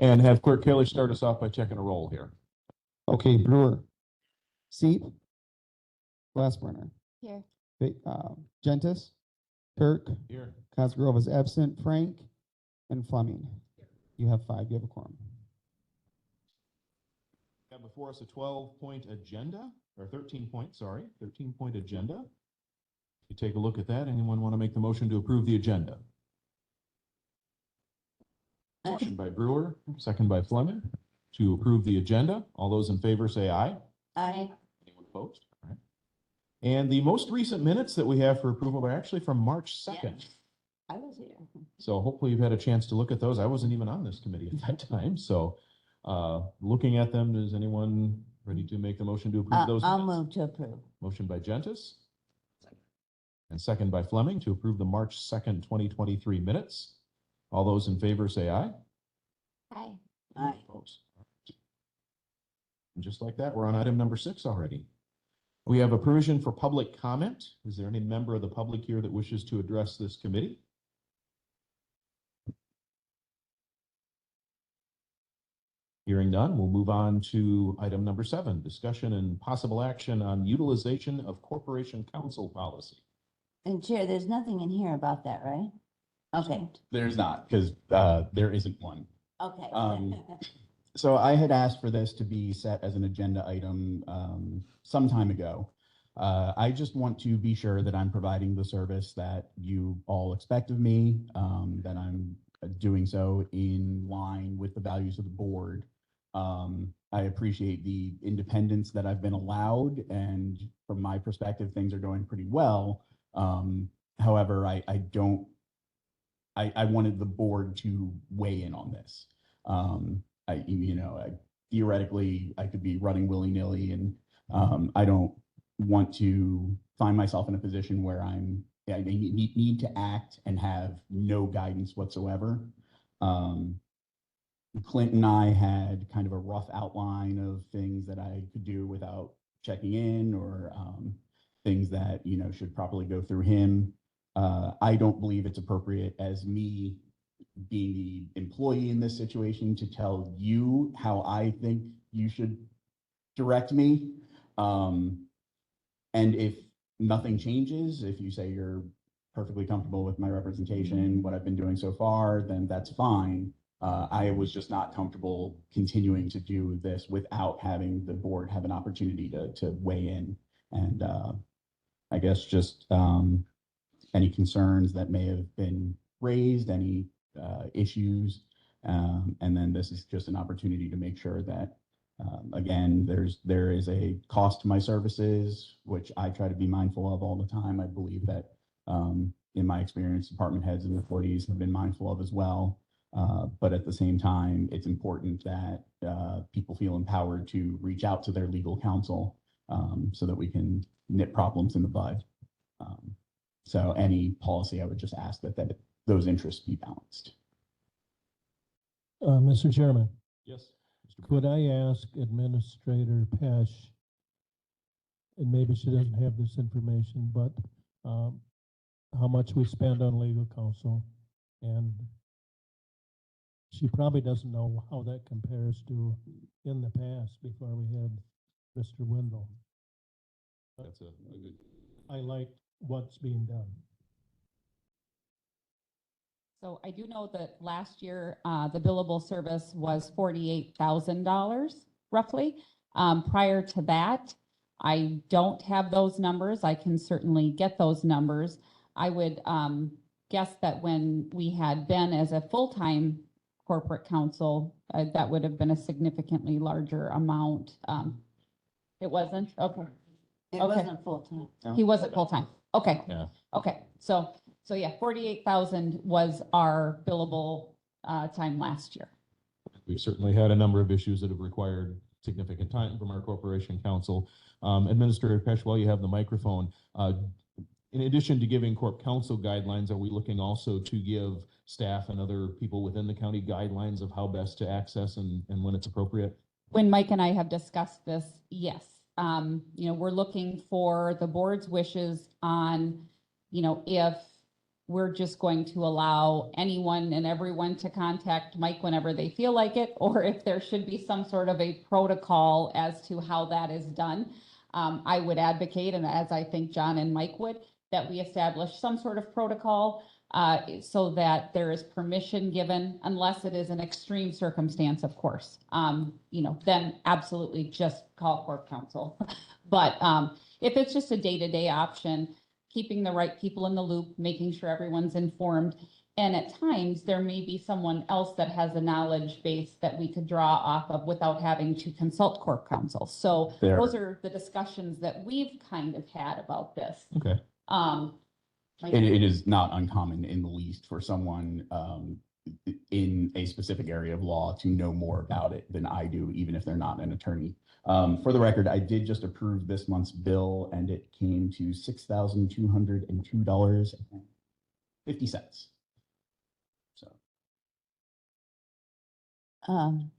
And have Clerk Kelly start us off by checking a roll here. Okay, Brewer. Seep. Glassburner. Here. Gentis. Kirk. Here. Cosgrove is absent. Frank. And Fleming. You have 5. You have a quorum. We have before us a 12-point agenda, or 13-point, sorry, 13-point agenda. You take a look at that. Anyone want to make the motion to approve the agenda? Motion by Brewer, second by Fleming to approve the agenda. All those in favor say aye. Aye. Anyone opposed? All right. And the most recent minutes that we have for approval are actually from March 2nd. Yes. I was here. So hopefully you've had a chance to look at those. I wasn't even on this committee at that time. So looking at them, is anyone ready to make the motion to approve those? I'll move to approve. Motion by Gentis. And second by Fleming to approve the March 2nd, 2023 minutes. All those in favor say aye. Aye. Aye. Opposed? And just like that, we're on item number 6 already. We have a provision for public comment. Is there any member of the public here that wishes to address this committee? Hearing none, we'll move on to item number 7, discussion and possible action on utilization of corporation council policy. And Chair, there's nothing in here about that, right? Okay. There's not, because there isn't one. Okay. So I had asked for this to be set as an agenda item some time ago. I just want to be sure that I'm providing the service that you all expect of me, that I'm doing so in line with the values of the board. I appreciate the independence that I've been allowed, and from my perspective, things are going pretty well. However, I wanted the board to weigh in on this. Theoretically, I could be running willy-nilly, and I don't want to find myself in a position where I need to act and have no guidance whatsoever. Clint and I had kind of a rough outline of things that I could do without checking in, or things that should properly go through him. I don't believe it's appropriate, as me being the employee in this situation, to tell you how I think you should direct me. And if nothing changes, if you say you're perfectly comfortable with my representation, what I've been doing so far, then that's fine. I was just not comfortable continuing to do this without having the board have an opportunity to weigh in. And I guess just any concerns that may have been raised, any issues, and then this is just an opportunity to make sure that again, there is a cost to my services, which I try to be mindful of all the time. I believe that in my experience, department heads and employees have been mindful of as well. But at the same time, it's important that people feel empowered to reach out to their legal counsel so that we can nip problems in the bud. So any policy, I would just ask that those interests be balanced. Mr. Chairman. Yes. Could I ask Administrator Pesh, and maybe she doesn't have this information, but how much we spend on legal counsel? And she probably doesn't know how that compares to in the past before we had Mr. Wendell. That's a good. I like what's being done. So I do know that last year, the billable service was $48,000 roughly. Prior to that, I don't have those numbers. I can certainly get those numbers. I would guess that when we had been as a full-time corporate counsel, that would have been a significantly larger amount. It wasn't? Okay. It wasn't full-time. He wasn't full-time. Okay. Yeah. Okay. So yeah, 48,000 was our billable time last year. We've certainly had a number of issues that have required significant time from our corporation counsel. Administrator Pesh, while you have the microphone, in addition to giving corp counsel guidelines, are we looking also to give staff and other people within the county guidelines of how best to access and when it's appropriate? When Mike and I have discussed this, yes. We're looking for the board's wishes on, if we're just going to allow anyone and everyone to contact Mike whenever they feel like it, or if there should be some sort of a protocol as to how that is done. I would advocate, and as I think John and Mike would, that we establish some sort of protocol so that there is permission given, unless it is an extreme circumstance, of course. Then absolutely just call Corp Counsel. But if it's just a day-to-day option, keeping the right people in the loop, making sure everyone's informed. And at times, there may be someone else that has a knowledge base that we could draw off of without having to consult Corp Counsel. So Fair. those are the discussions that we've kind of had about this. Okay. It is not uncommon in the least for someone in a specific area of law to know more about it than I do, even if they're not an attorney. For the record, I did just approve this month's bill, and it came to $6,202.50. So,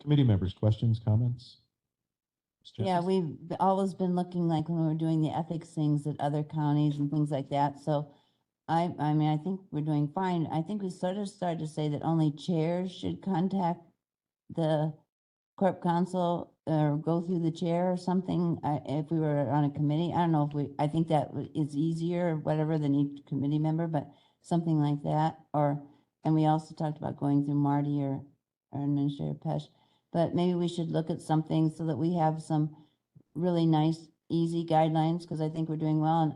Committee members, questions, comments? Ms. Yeah, Jesses? we've always been looking like when we were doing the ethics things at other counties and things like that. So I mean, I think we're doing fine. I think we sort of started to say that only chairs should contact the Corp Counsel or go through the chair or something. If we were on a committee, I don't know if I think that is easier or whatever than each committee member, but something like that. And we also talked about going through Marty or Administrator Pesh. But maybe we should look at something so that we have some really nice, easy guidelines, because I think we're doing well. And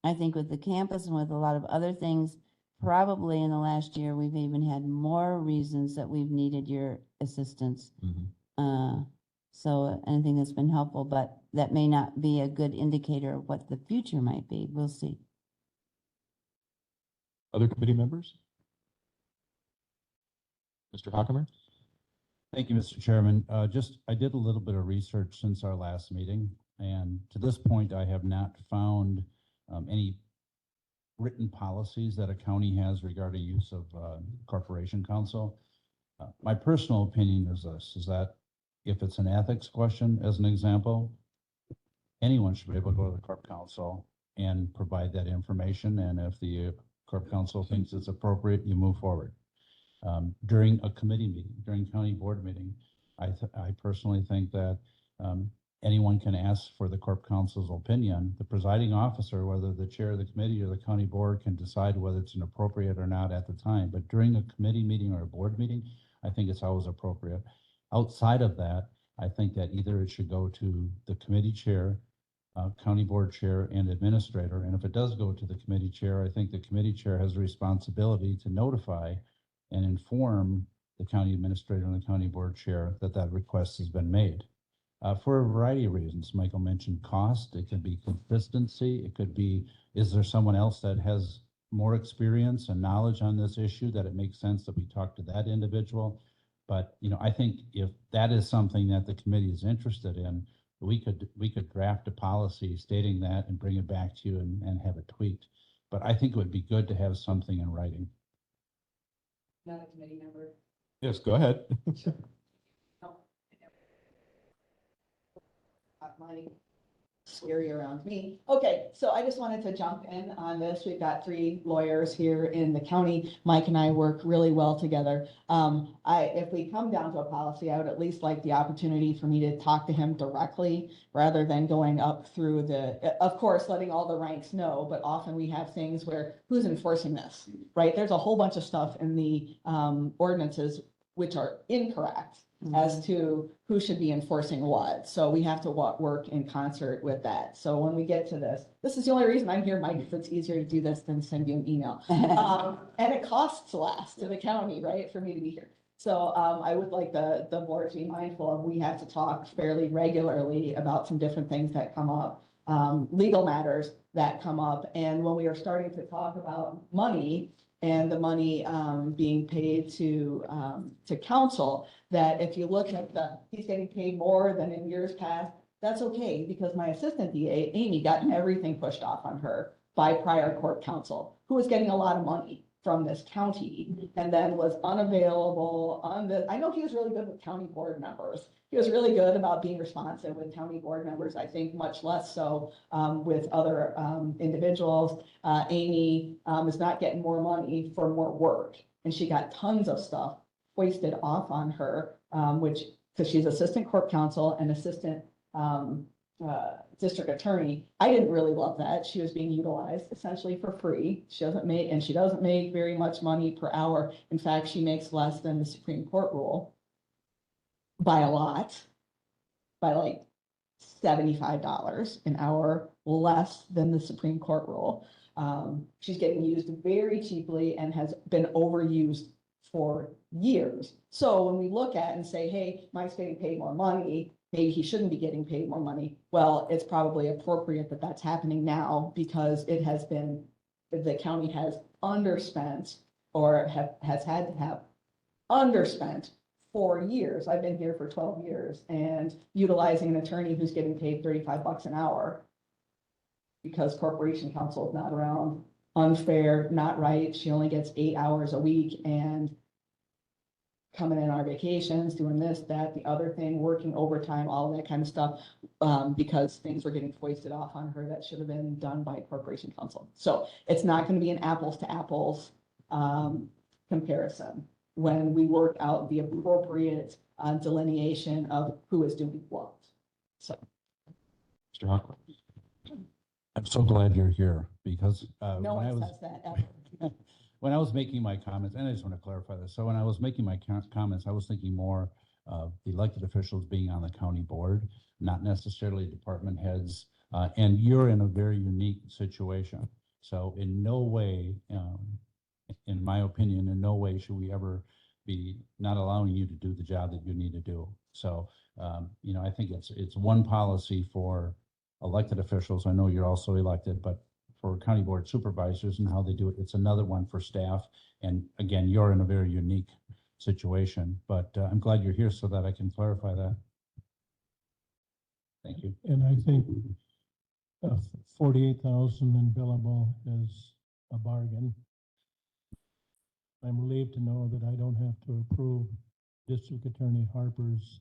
I think with the campus and with a lot of other things, probably in the last year, we've even had more reasons that we've needed your assistance. Mhm. So anything that's been helpful, but that may not be a good indicator of what the future might be. We'll see. Other committee members? Mr. Hockemer? Thank you, Mr. Chairman. I did a little bit of research since our last meeting, and to this point, I have not found any written policies that a county has regarding use of corporation counsel. My personal opinion is this, is that if it's an ethics question, as an example, anyone should be able to go to the Corp Counsel and provide that information, and if the Corp Counsel thinks it's appropriate, you move forward. During a committee meeting, during county board meeting, I personally think that anyone can ask for the Corp Counsel's opinion. The presiding officer, whether the chair of the committee or the county board, can decide whether it's an appropriate or not at the time. But during a committee meeting or a board meeting, I think it's always appropriate. Outside of that, I think that either it should go to the committee chair, county board chair, and administrator. And if it does go to the committee chair, I think the committee chair has a responsibility to notify and inform the county administrator and the county board chair that that request has been made. For a variety of reasons. Michael mentioned cost. It could be consistency. It could be, is there someone else that has more experience and knowledge on this issue that it makes sense that we talk to that individual? But, I think if that is something that the committee is interested in, we could draft a policy stating that and bring it back to you and have it tweaked. But I think it would be good to have something in writing. Not a committee member. Yes, go ahead. Money scary around me. Okay, so I just wanted to jump in on this. We've got 3 lawyers here in the county. Mike and I work really well together. If we come down to a policy, I would at least like the opportunity for me to talk to him directly rather than going up through of course, letting all the ranks know, but often we have things where who's enforcing this, right? There's a whole bunch of stuff in the ordinances which are incorrect as to who should be enforcing what. So we have to work in concert with that. So when we get to this is the only reason I'm here, Mike, if it's easier to do this than send you an email. And it costs less to the county, right, for me to be here. So I would like the board to be mindful of, we have to talk fairly regularly about some different things that come up, legal matters that come up. And when we are starting to talk about money, and the money being paid to counsel, that if you look at he's getting paid more than in years past, that's okay, because my assistant DA, Amy, got everything pushed off on her by prior Corp Counsel, who was getting a lot of money. from this county and then was unavailable on I know he was really good with county board members. He was really good about being responsive with county board members, I think much less so with other individuals. Amy is not getting more money for more work, and she got tons of stuff foisted off on her, because she's assistant corp counsel and assistant district attorney. I didn't really love that. She was being utilized essentially for free. She doesn't make very much money per hour. In fact, she makes less than the Supreme Court rule by a lot, by like $75 an hour less than the Supreme Court rule. She's getting used very cheaply and has been overused for years. So when we look at and say, hey, Mike's getting paid more money, maybe he shouldn't be getting paid more money. Well, it's probably appropriate that that's happening now because it has been, the county has underspent or has had to have underspent for years. I've been here for 12 years and utilizing an attorney who's getting paid $35 an hour because corporation counsel is not around. Unfair, not right. She only gets 8 hours a week and coming in our vacations, doing this, that, the other thing, working overtime, all that kind of stuff, because things were getting foisted off on her that should have been done by corporation counsel. So it's not going to be an apples to apples comparison when we work out the appropriate delineation of who is doing what. So, Mr. Hockman? I'm so glad you're here because no when I one was says that ever. when I was making my comments, and I just want to clarify this. So when I was making my comments, I was thinking more of the elected officials being on the county board, not necessarily department heads. And you're in a very unique situation. So in no way, in my opinion, in no way should we ever be not allowing you to do the job that you need to do. So, you know, I think it's one policy for elected officials. I know you're also elected, but for county board supervisors and how they do it, it's another one for staff. And again, you're in a very unique situation, but I'm glad you're here so that I can clarify that. Thank you. And I think 48,000 in billable is a bargain. I'm relieved to know that I don't have to approve District Attorney Harper's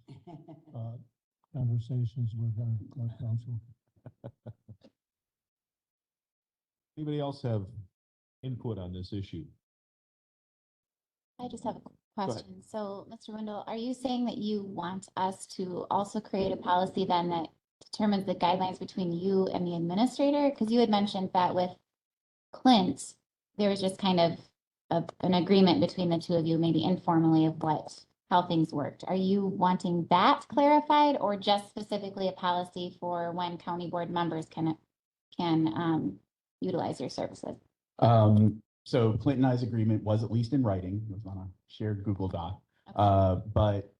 conversations with our counsel. Anybody else have input on this issue? I just have a ahead. question. So, Mr. Wendell, are you saying that you want us to also create a policy then that determines the guidelines between you and the administrator? Because you had mentioned that with Clint, there was just kind of an agreement between the two of you, maybe informally, of how things worked. Are you wanting that clarified, or just specifically a policy for when county board members can utilize your services? So Clint and I's agreement was at least in writing. It was on a shared Google Doc. Okay. But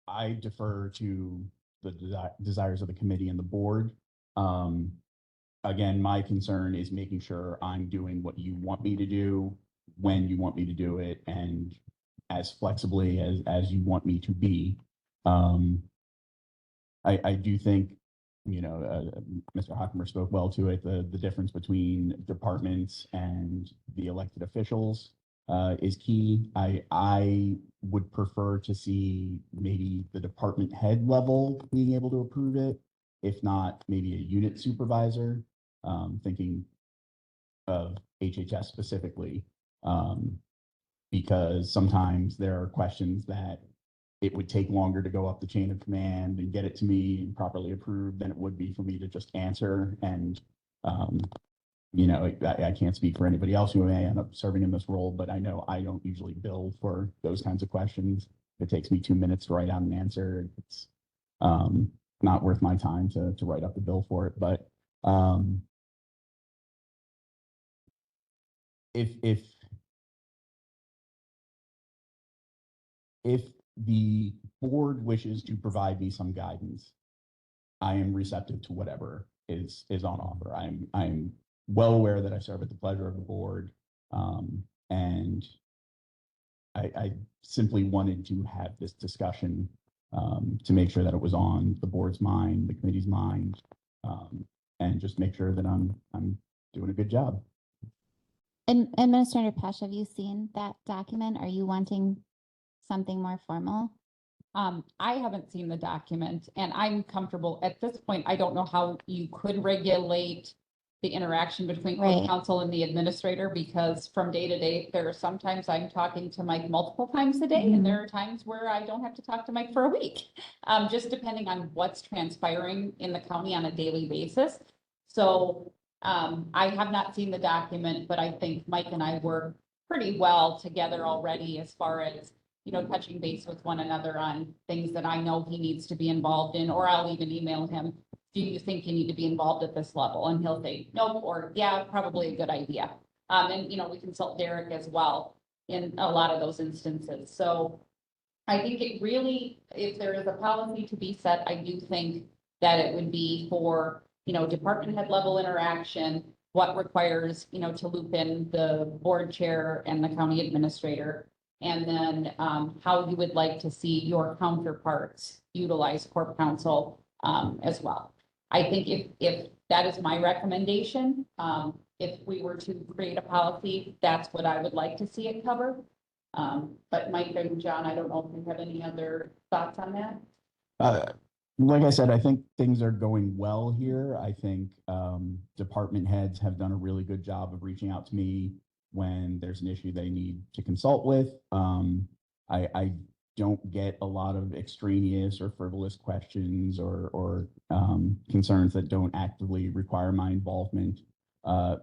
I defer to the desires of the committee and the board. Again, my concern is making sure I'm doing what you want me to do, when you want me to do it, and as flexibly as you want me to be. I do think, you know, Mr. Hockmer spoke well to it. The difference between departments and the elected officials is key. I would prefer to see maybe the department head level being able to approve it, if not maybe a unit supervisor, thinking of HHS specifically, because sometimes there are questions that it would take longer to go up the chain of command and get it to me and properly approved than it would be for me to just answer. And, you know, I can't speak for anybody else who may end up serving in this role, but I know I don't usually bill for those kinds of questions. If it takes me 2 minutes to write out an answer, it's not worth my time to write up the bill for it. But if the board wishes to provide me some guidance, I am receptive to whatever is on offer. I'm well aware that I serve at the pleasure of the board, and I simply wanted to have this discussion to make sure that it was on the board's mind, the committee's mind, and just make sure that I'm doing a good job. And Administrator Pesh, have you seen that document? Are you wanting something more formal? I haven't seen the document and I'm comfortable at this point. I don't know how you could regulate the interaction between Right. court counsel and the administrator, because from day to day, there are sometimes I'm talking to Mike multiple times a day, and there are times where I don't have to talk to Mike for a week. Just depending on what's transpiring in the county on a daily basis. So, I have not seen the document, but I think Mike and I work pretty well together already as far as, you know, touching base with one another on things that I know he needs to be involved in, or I'll even email him. Do you think you need to be involved at this level? And he'll say, no, or yeah, probably a good idea. And, you know, we consult Derek as well in a lot of those instances. So I think it really, if there is a policy to be set, I do think that it would be for, you know, department head level interaction, what requires, you know, to loop in the board chair and the county administrator. And then how you would like to see your counterparts utilize corp counsel as well. I think if that is my recommendation, if we were to create a policy, that's what I would like to see it cover. But Mike and John, I don't know if you have any other thoughts on that? Like I said, I think things are going well here. I think department heads have done a really good job of reaching out to me when there's an issue they need to consult with. I don't get a lot of extraneous or frivolous questions or concerns that don't actively require my involvement.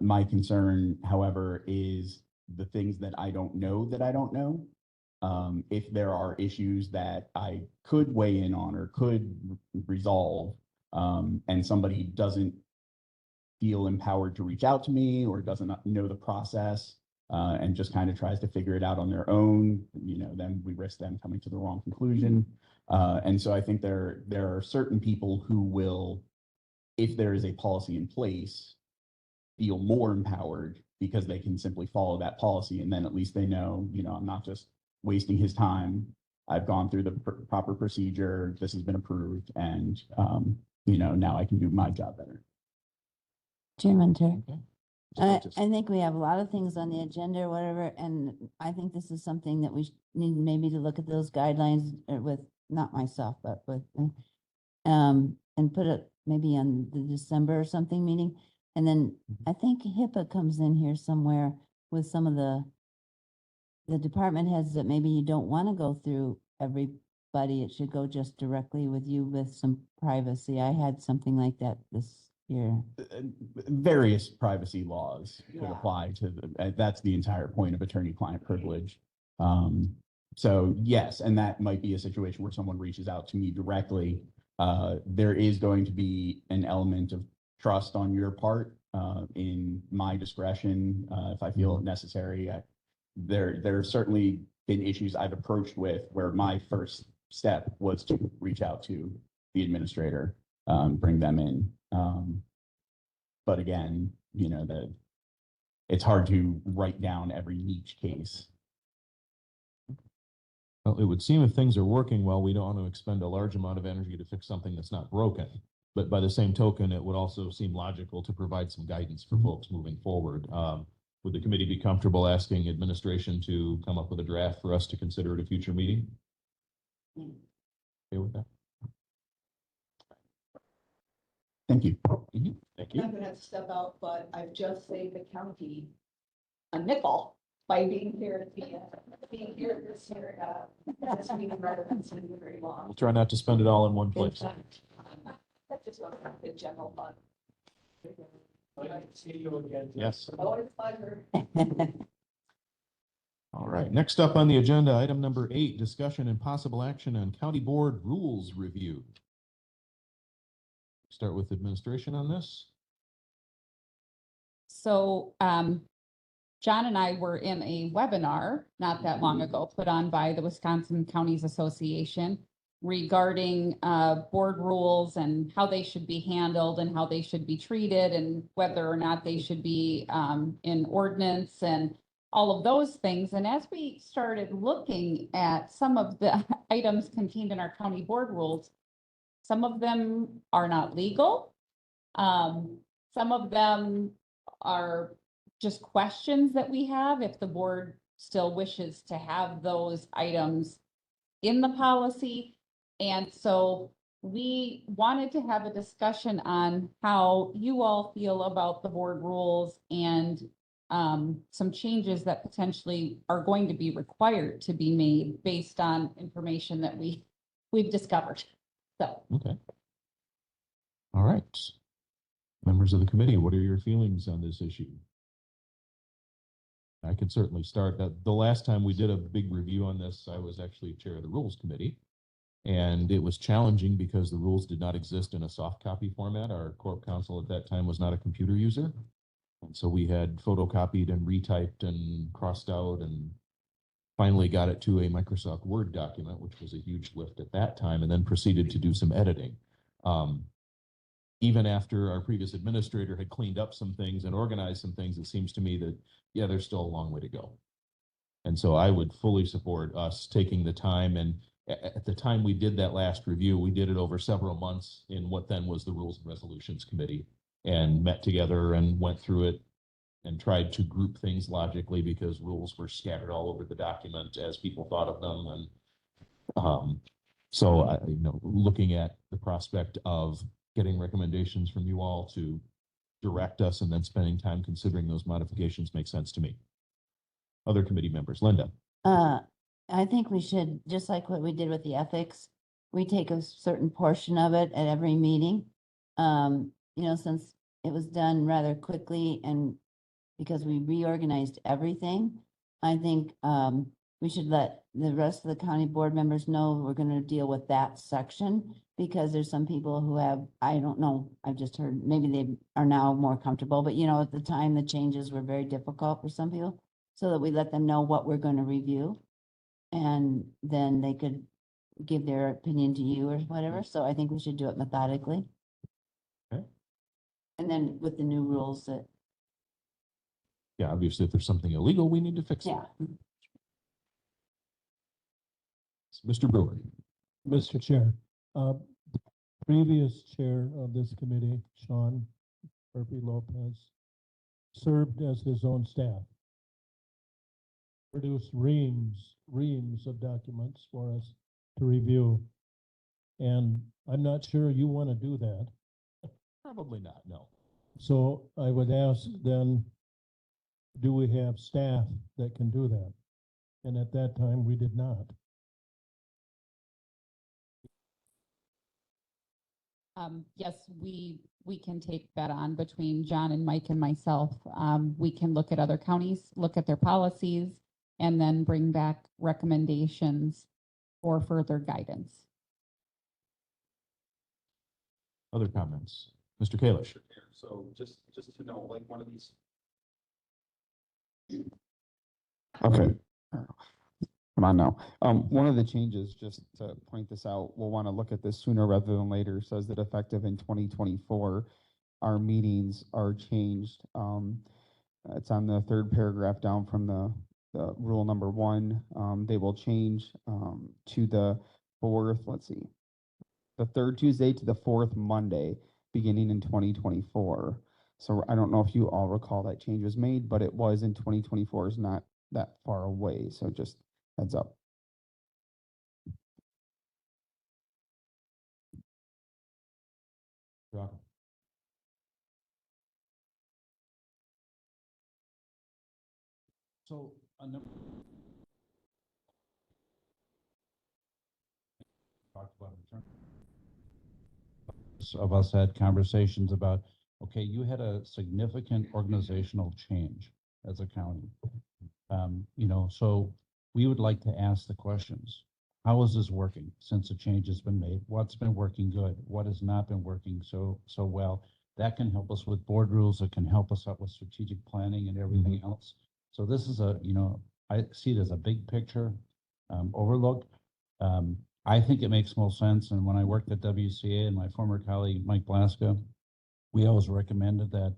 My concern, however, is the things that I don't know that I don't know. If there are issues that I could weigh in on or could resolve, and somebody doesn't feel empowered to reach out to me or doesn't know the process, and just kind of tries to figure it out on their own, you know, then we risk them coming to the wrong conclusion. And so I think there are certain people who will, if there is a policy in place, feel more empowered because they can simply follow that policy. And then at least they know, you know, I'm not just wasting his time. I've gone through the proper procedure. This has been approved, and you know, now I can do my job better. Chairman Terry. Okay. I think we have a lot of things on the agenda or whatever, and I think this is something that we need maybe to look at those guidelines with, not myself, but with, and put it maybe on the December or something meeting. And then I think HIPAA comes in here somewhere with some of the department heads that maybe you don't want to go through everybody. It should go just directly with you with some privacy. I had something like that this year. Various privacy laws could Yeah. apply to that's the entire point of attorney-client privilege. So yes, and that might be a situation where someone reaches out to me directly. There is going to be an element of trust on your part in my discretion if I feel it necessary. There have certainly been issues I've approached with where my first step was to reach out to the administrator, bring them in. But again, you know, it's hard to write down every niche case. Well, it would seem if things are working well, we don't want to expend a large amount of energy to fix something that's not broken. But by the same token, it would also seem logical to provide some guidance for folks moving forward. Would the committee be comfortable asking administration to come up with a draft for us to consider at a future meeting? Okay with that? Thank you. Thank you. I'm gonna have to step out, but I've just saved the county a nickel by being here this year. This meeting rather than sitting very long. We'll try not to spend it all in one place. That's just what the general fund. See you again. Yes. Always a pleasure. All right. Next up on the agenda, item number 8, discussion and possible action on county board rules review. Start with administration on this. So John and I were in a webinar not that long ago put on by the Wisconsin Counties Association regarding board rules and how they should be handled and how they should be treated and whether or not they should be in ordinance and all of those things. And as we started looking at some of the items contained in our county board rules, some of them are not legal. Some of them are just questions that we have, if the board still wishes to have those items in the policy. And so we wanted to have a discussion on how you all feel about the board rules and some changes that potentially are going to be required to be made based on information that we've discovered. So. Okay. All right. Members of the committee, what are your feelings on this issue? I can certainly start. The last time we did a big review on this, I was actually chair of the rules committee. And it was challenging because the rules did not exist in a soft copy format. Our corp counsel at that time was not a computer user. And so we had photocopied and retyped and crossed out and finally got it to a Microsoft Word document, which was a huge lift at that time, and then proceeded to do some editing. Even after our previous administrator had cleaned up some things and organized some things, it seems to me that, yeah, there's still a long way to go. And so I would fully support us taking the time. And at the time we did that last review, we did it over several months in what then was the Rules and Resolutions Committee, and met together and went through it and tried to group things logically because rules were scattered all over the document as people thought of them. And so, looking at the prospect of getting recommendations from you all to direct us and then spending time considering those modifications makes sense to me. Other committee members, Linda. I think we should, just like what we did with the ethics, we take a certain portion of it at every meeting. Since it was done rather quickly and because we reorganized everything, I think we should let the rest of the county board members know we're going to deal with that section, because there's some people who have, I don't know, I've just heard, maybe they are now more comfortable, but at the time the changes were very difficult for some people, so that we let them know what we're going to review. And then they could give their opinion to you or whatever. So I think we should do it methodically. Okay. And then with the new rules that. Yeah, obviously, if there's something illegal, we need to fix it. Yeah. Mr. Brewer. Mr. Chair, previous chair of this committee, Sean Murphy Lopez, served as his own staff. Produced reams of documents for us to review. And I'm not sure you want to do that. Probably not, no. So I would ask then, do we have staff that can do that? And at that time, we did not. Yes, we can take that on between John and Mike and myself. We can look at other counties, look at their policies, and then bring back recommendations for further guidance. Other comments? Mr. Kalish. So just to know, like one of these. Okay. Come on now. One of the changes, just to point this out, we'll want to look at this sooner rather than later, says that effective in 2024, our meetings are changed. It's on the third paragraph down from the rule number 1. They will change to the third Tuesday to the fourth Monday, beginning in 2024. So I don't know if you all recall that change was made, but it was in 2024, is not that far away. So just heads up. So a number talked about in terms of us had conversations about, okay, you had a significant organizational change as a county. So we would like to ask the questions. How is this working since the change has been made? What's been working good? What has not been working so well? That can help us with board rules. It can help us out with strategic planning and everything else. So this is I see it as a big picture overlook. I think it makes most sense. And when I worked at WCA and my former colleague, Mike Blaska, we always recommended that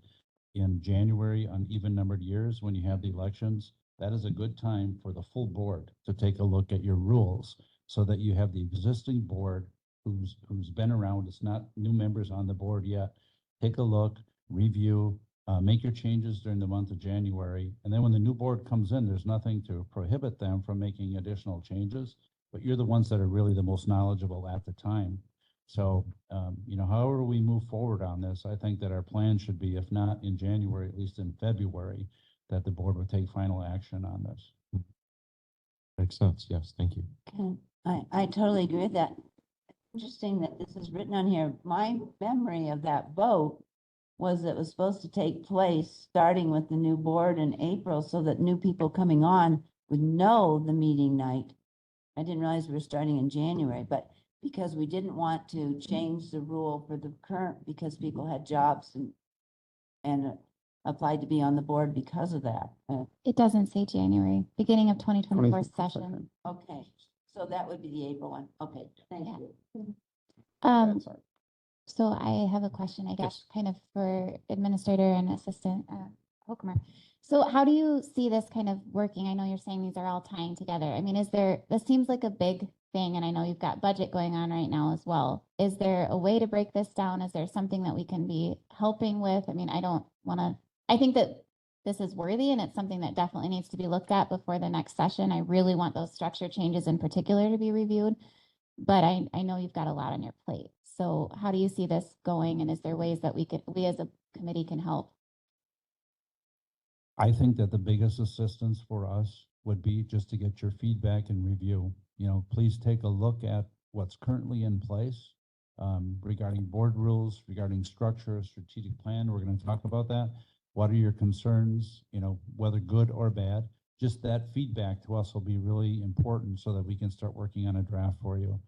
in January on even numbered years, when you have the elections, that is a good time for the full board to take a look at your rules so that you have the existing board who's been around. It's not new members on the board yet. Take a look, review, make your changes during the month of January. And then when the new board comes in, there's nothing to prohibit them from making additional changes, but you're the ones that are really the most knowledgeable at the time. So, however we move forward on this, I think that our plan should be, if not in January, at least in February, that the board would take final action on this. Makes sense. Yes, thank you. I totally agree with that. Interesting that this is written on here. My memory of that vote was that it was supposed to take place starting with the new board in April so that new people coming on would know the meeting night. I didn't realize we were starting in January, but because we didn't want to change the rule for the current, because people had jobs and applied to be on the board because of that. It doesn't say January, beginning of 2024 2024 session. Okay, so that would be the April one. Okay, thank Yeah. you. Sorry. So I have a question, I guess, kind of for Administrator and Assistant Hokumer. So how do you see this kind of working? I know you're saying these are all tying together. I mean, this seems like a big thing, and I know you've got budget going on right now as well. Is there a way to break this down? Is there something that we can be helping with? I mean, I think that this is worthy and it's something that definitely needs to be looked at before the next session. I really want those structure changes in particular to be reviewed, but I know you've got a lot on your plate. So how do you see this going? And is there ways that we as a committee can help? I think that the biggest assistance for us would be just to get your feedback and review. Please take a look at what's currently in place regarding board rules, regarding structure, strategic plan. We're going to talk about that. What are your concerns, whether good or bad? Just that feedback to us will be really important so that we can start working on a draft for you.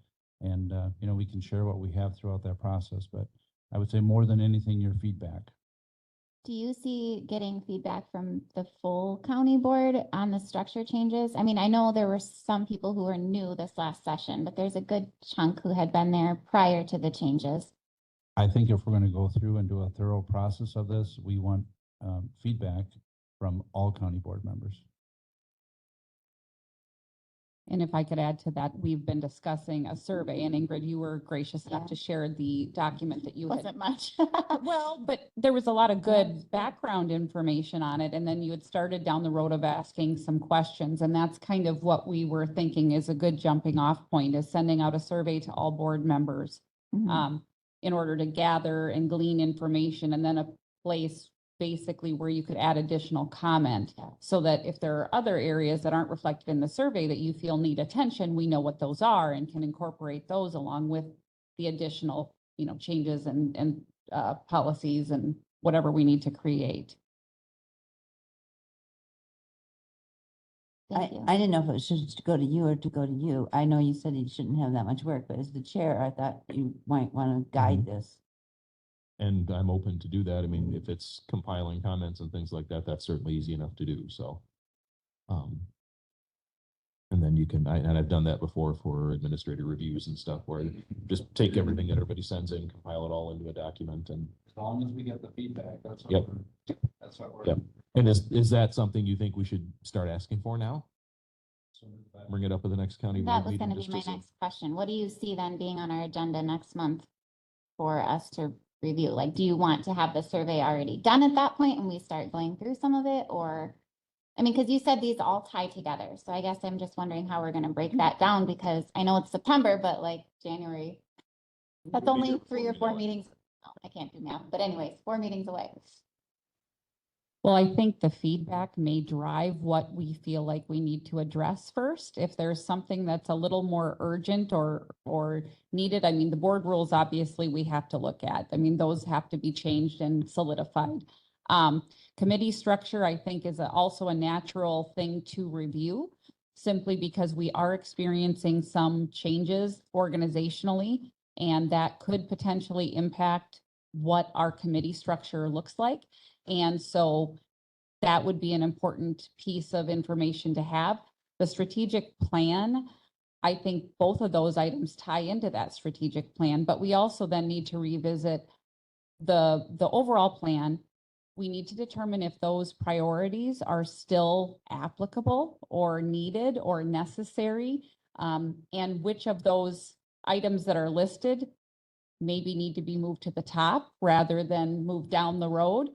And, we can share what we have throughout that process. But I would say more than anything, your feedback. Do you see getting feedback from the full county board on the structure changes? I mean, I know there were some people who were new this last session, but there's a good chunk who had been there prior to the changes. I think if we're going to go through and do a thorough process of this, we want feedback from all county board members. And if I could add to that, we've been discussing a survey, and Ingrid, you were gracious enough to share the document that you had. Wasn't much. Well, but there was a lot of good background information on it, and then you had started down the road of asking some questions, and that's kind of what we were thinking is a good jumping off point, is sending out a survey to all board members in order to gather and glean information, and then a place basically where you could add additional comment so that if there are other areas that aren't reflected in the survey that you feel need attention, we know what those are and can incorporate those along with the additional, changes and policies and whatever we need to create. I didn't know if it should go to you or to go to you. I know you said you shouldn't have that much work, but as the chair, I thought you might want to guide this. And I'm open to do that. I mean, if it's compiling comments and things like that, that's certainly easy enough to do. So, and then you can, and I've done that before for administrative reviews and stuff where just take everything that everybody sends in, compile it all into a document, and As long as we get the feedback, that's what Yep. that's what we're. Yep. And is that something you think we should start asking for now? Bring it up at the next county That board was meeting? going to be my next question. What do you see then being on our agenda next month for us to review? Like, do you want to have the survey already done at that point and we start going through some of it? Or, I mean, because you said these all tie together. So I guess I'm just wondering how we're going to break that down, because I know it's September, but like January, that's only 3 or 4 meetings. Oh, I can't do math, but anyways, 4 meetings away. Well, I think the feedback may drive what we feel like we need to address first. If there's something that's a little more urgent or needed, I mean, the board rules, obviously, we have to look at. I mean, those have to be changed and solidified. Committee structure, I think, is also a natural thing to review, simply because we are experiencing some changes organizationally, and that could potentially impact what our committee structure looks like. And so that would be an important piece of information to have. The strategic plan, I think both of those items tie into that strategic plan, but we also then need to revisit the overall plan. We need to determine if those priorities are still applicable or needed or necessary, and which of those items that are listed maybe need to be moved to the top rather than moved down the road.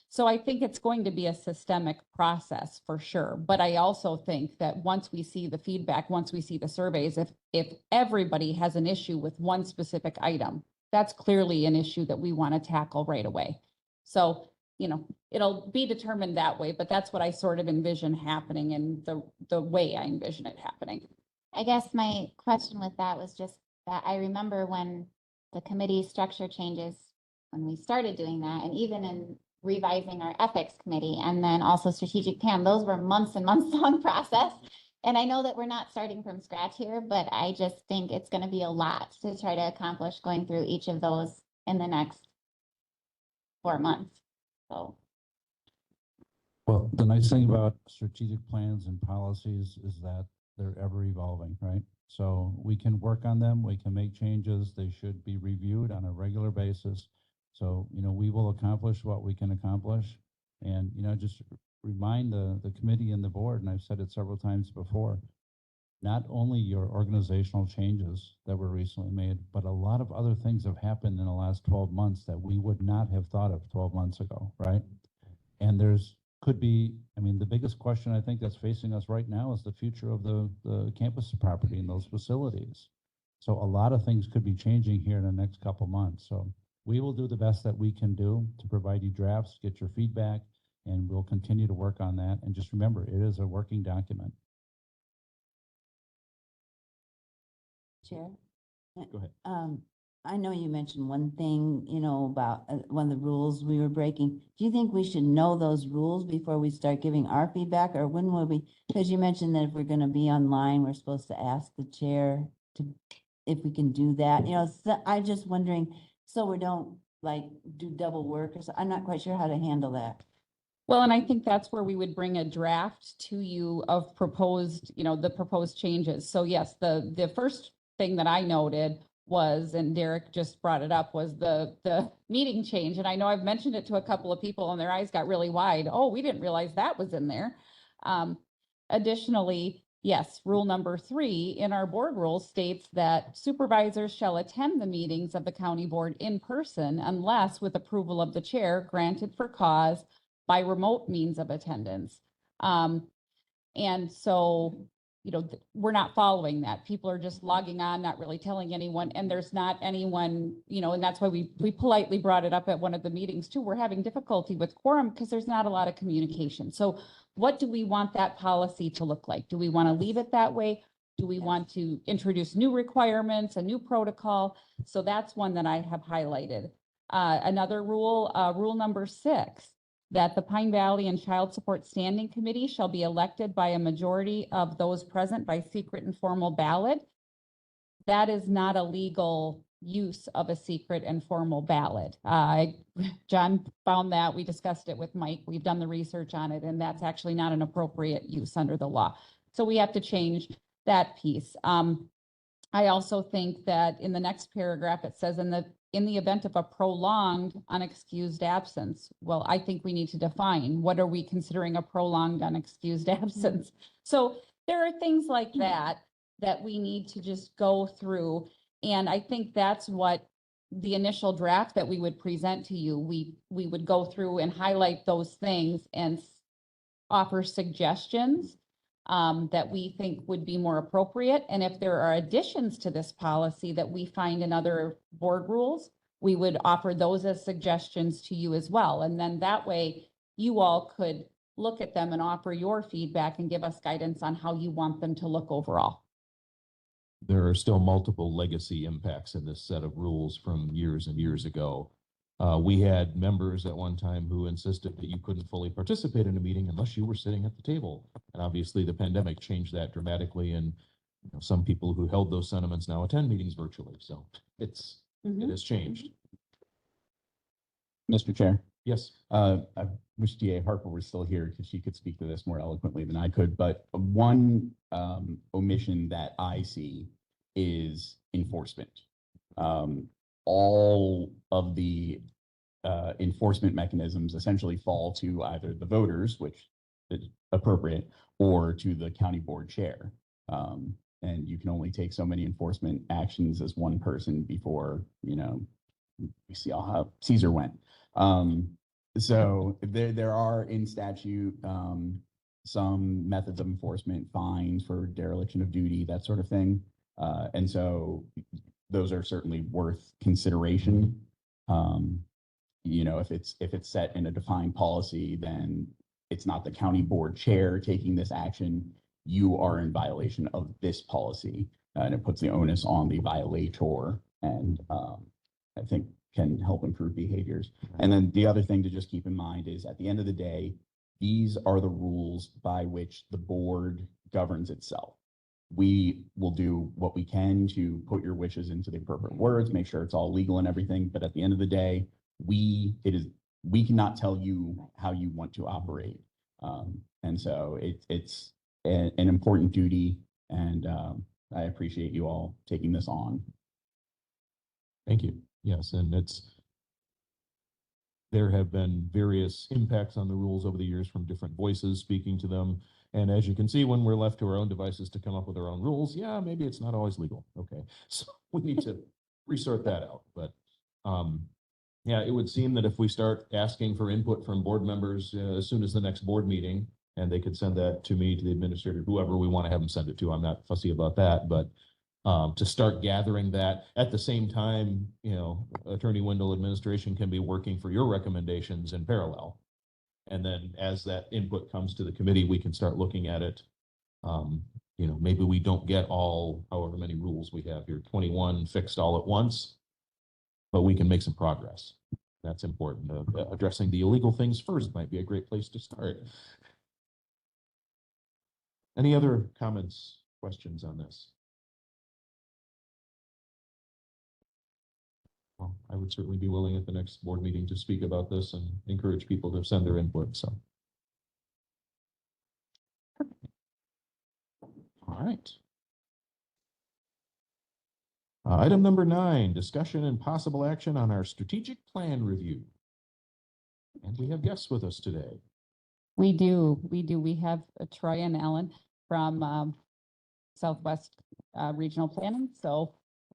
So I think it's going to be a systemic process for sure. But I also think that once we see the feedback, once we see the surveys, if everybody has an issue with one specific item, that's clearly an issue that we want to tackle right away. So, you know, it'll be determined that way, but that's what I sort of envision happening and the way I envision it happening. I guess my question with that was just that I remember when the committee structure changes, when we started doing that, and even in revising our ethics committee and then also strategic plan, those were months and months long process. And I know that we're not starting from scratch here, but I just think it's going to be a lot to try to accomplish going through each of those in the next 4 months. So. Well, the nice thing about strategic plans and policies is that they're ever evolving, right? So we can work on them, we can make changes, they should be reviewed on a regular basis. So, you know, we will accomplish what we can accomplish. And, you know, just remind the committee and the board, and I've said it several times before, not only your organizational changes that were recently made, but a lot of other things have happened in the last 12 months that we would not have thought of 12 months ago, right? And could be, I mean, the biggest question I think that's facing us right now is the future of the campus property and those facilities. So a lot of things could be changing here in the next couple months. So we will do the best that we can do to provide you drafts, get your feedback, and we'll continue to work on that. And just remember, it is a working document. Chair? Go ahead. I know you mentioned one thing, you know, about one of the rules we were breaking. Do you think we should know those rules before we start giving our feedback, or when will we? Because you mentioned that if we're going to be online, we're supposed to ask the chair if we can do that. You know, so I'm just wondering, so we don't like do double work, or so. I'm not quite sure how to handle that. Well, and I think that's where we would bring a draft to you of proposed, you know, the proposed changes. So yes, the first thing that I noted was, and Derek just brought it up, was the meeting change. And I know I've mentioned it to a couple of people and their eyes got really wide. Oh, we didn't realize that was in there. Additionally, yes, rule number 3 in our board rules states that supervisors shall attend the meetings of the county board in person unless with approval of the chair granted for cause by remote means of attendance. And so, you know, we're not following that. People are just logging on, not really telling anyone, and there's not anyone, you know, and that's why we politely brought it up at one of the meetings too. We're having difficulty with quorum because there's not a lot of communication. So what do we want that policy to look like? Do we want to leave it that way? Do we want to introduce new requirements, a new protocol? So that's one that I have highlighted. Another rule, rule number 6, that the Pine Valley and Child Support Standing Committee shall be elected by a majority of those present by secret and formal ballot. That is not a legal use of a secret and formal ballot. John found that, we discussed it with Mike, we've done the research on it, and that's actually not an appropriate use under the law. So we have to change that piece. I also think that in the next paragraph, it says in the event of a prolonged unexcused absence. Well, I think we need to define what are we considering a prolonged unexcused absence. So there are things like that we need to just go through. And I think that's what the initial draft that we would present to you, we would go through and highlight those things and offer suggestions that we think would be more appropriate. And if there are additions to this policy that we find in other board rules, we would offer those as suggestions to you as well. And then that way you all could look at them and offer your feedback and give us guidance on how you want them to look overall. There are still multiple legacy impacts in this set of rules from years and years ago. We had members at one time who insisted that you couldn't fully participate in a meeting unless you were sitting at the table. And obviously the pandemic changed that dramatically. And you know, some people who held those sentiments now attend meetings virtually. So it has changed. Mr. Chair. Yes. I wish DA Harper was still here because she could speak to this more eloquently than I could. But one omission that I see is enforcement. All of the enforcement mechanisms essentially fall to either the voters, which is appropriate, or to the county board chair. And you can only take so many enforcement actions as one person before, you know, we see how Caesar went. So there are in statute, some methods of enforcement, fines for dereliction of duty, that sort of thing. And so those are certainly worth consideration. If it's set in a defined policy, then it's not the county board chair taking this action. You are in violation of this policy, and it puts the onus on the violator, and I think can help improve behaviors. And then the other thing to just keep in mind is at the end of the day, these are the rules by which the board governs itself. We will do what we can to put your wishes into the appropriate words, make sure it's all legal and everything. But at the end of the day, we cannot tell you how you want to operate. And so it's an important duty, and I appreciate you all taking this on. Thank you. Yes, and there have been various impacts on the rules over the years from different voices speaking to them. And as you can see, when we're left to our own devices to come up with our own rules, yeah, maybe it's not always legal. Okay, so we need to resort that out. But yeah, it would seem that if we start asking for input from board members as soon as the next board meeting, and they could send that to me, to the administrator, whoever we want to have them send it to, I'm not fussy about that, but to start gathering that at the same time, Attorney Wendell administration can be working for your recommendations in parallel. And then as that input comes to the committee, we can start looking at it. Maybe we don't get all, however many rules we have here, 21 fixed all at once, but we can make some progress. That's important. Addressing the illegal things first might be a great place to start. Any other comments, questions on this? Well, I would certainly be willing at the next board meeting to speak about this and encourage people to send their input, so. All right. Item number 9, discussion and possible action on our strategic plan review. And we have guests with us today. We do. We have Troy and Ellen from Southwest Regional Planning. So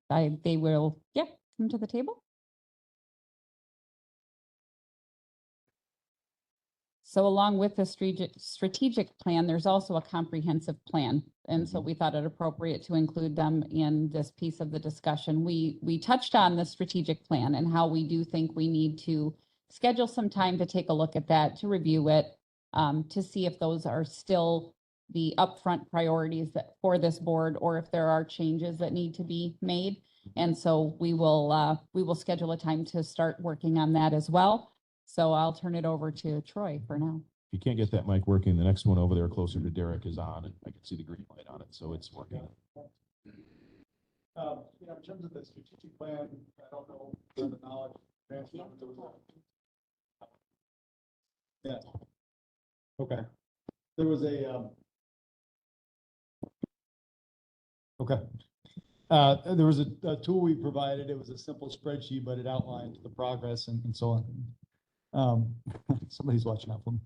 they will, come to the table. So along with the strategic plan, there's also a comprehensive plan. And so we thought it appropriate to include them in this piece of the discussion. We touched on the strategic plan and how we do think we need to schedule some time to take a look at that, to review it, to see if those are still the upfront priorities for this board, or if there are changes that need to be made. And so we will schedule a time to start working on that as well. So I'll turn it over to Troy for now. If you can't get that mic working, the next one over there closer to Derek is on, and I can see the green light on it, so it's working. In terms of the strategic plan, I don't know the knowledge. Yeah. Okay. There was a there was a tool we provided. It was a simple spreadsheet, but it outlined the progress and so on. Somebody's watching out for me.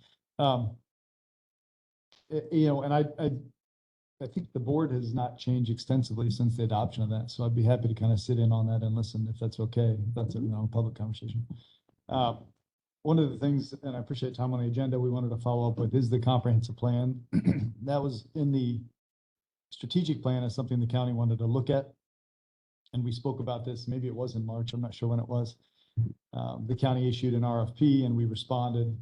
And I think the board has not changed extensively since the adoption of that. So I'd be happy to kind of sit in on that and listen if that's okay. That's a public conversation. One of the things, and I appreciate time on the agenda, we wanted to follow up with is the comprehensive plan. That was in the strategic plan as something the county wanted to look at. And we spoke about this, maybe it was in March, I'm not sure when it was. The county issued an RFP and we responded.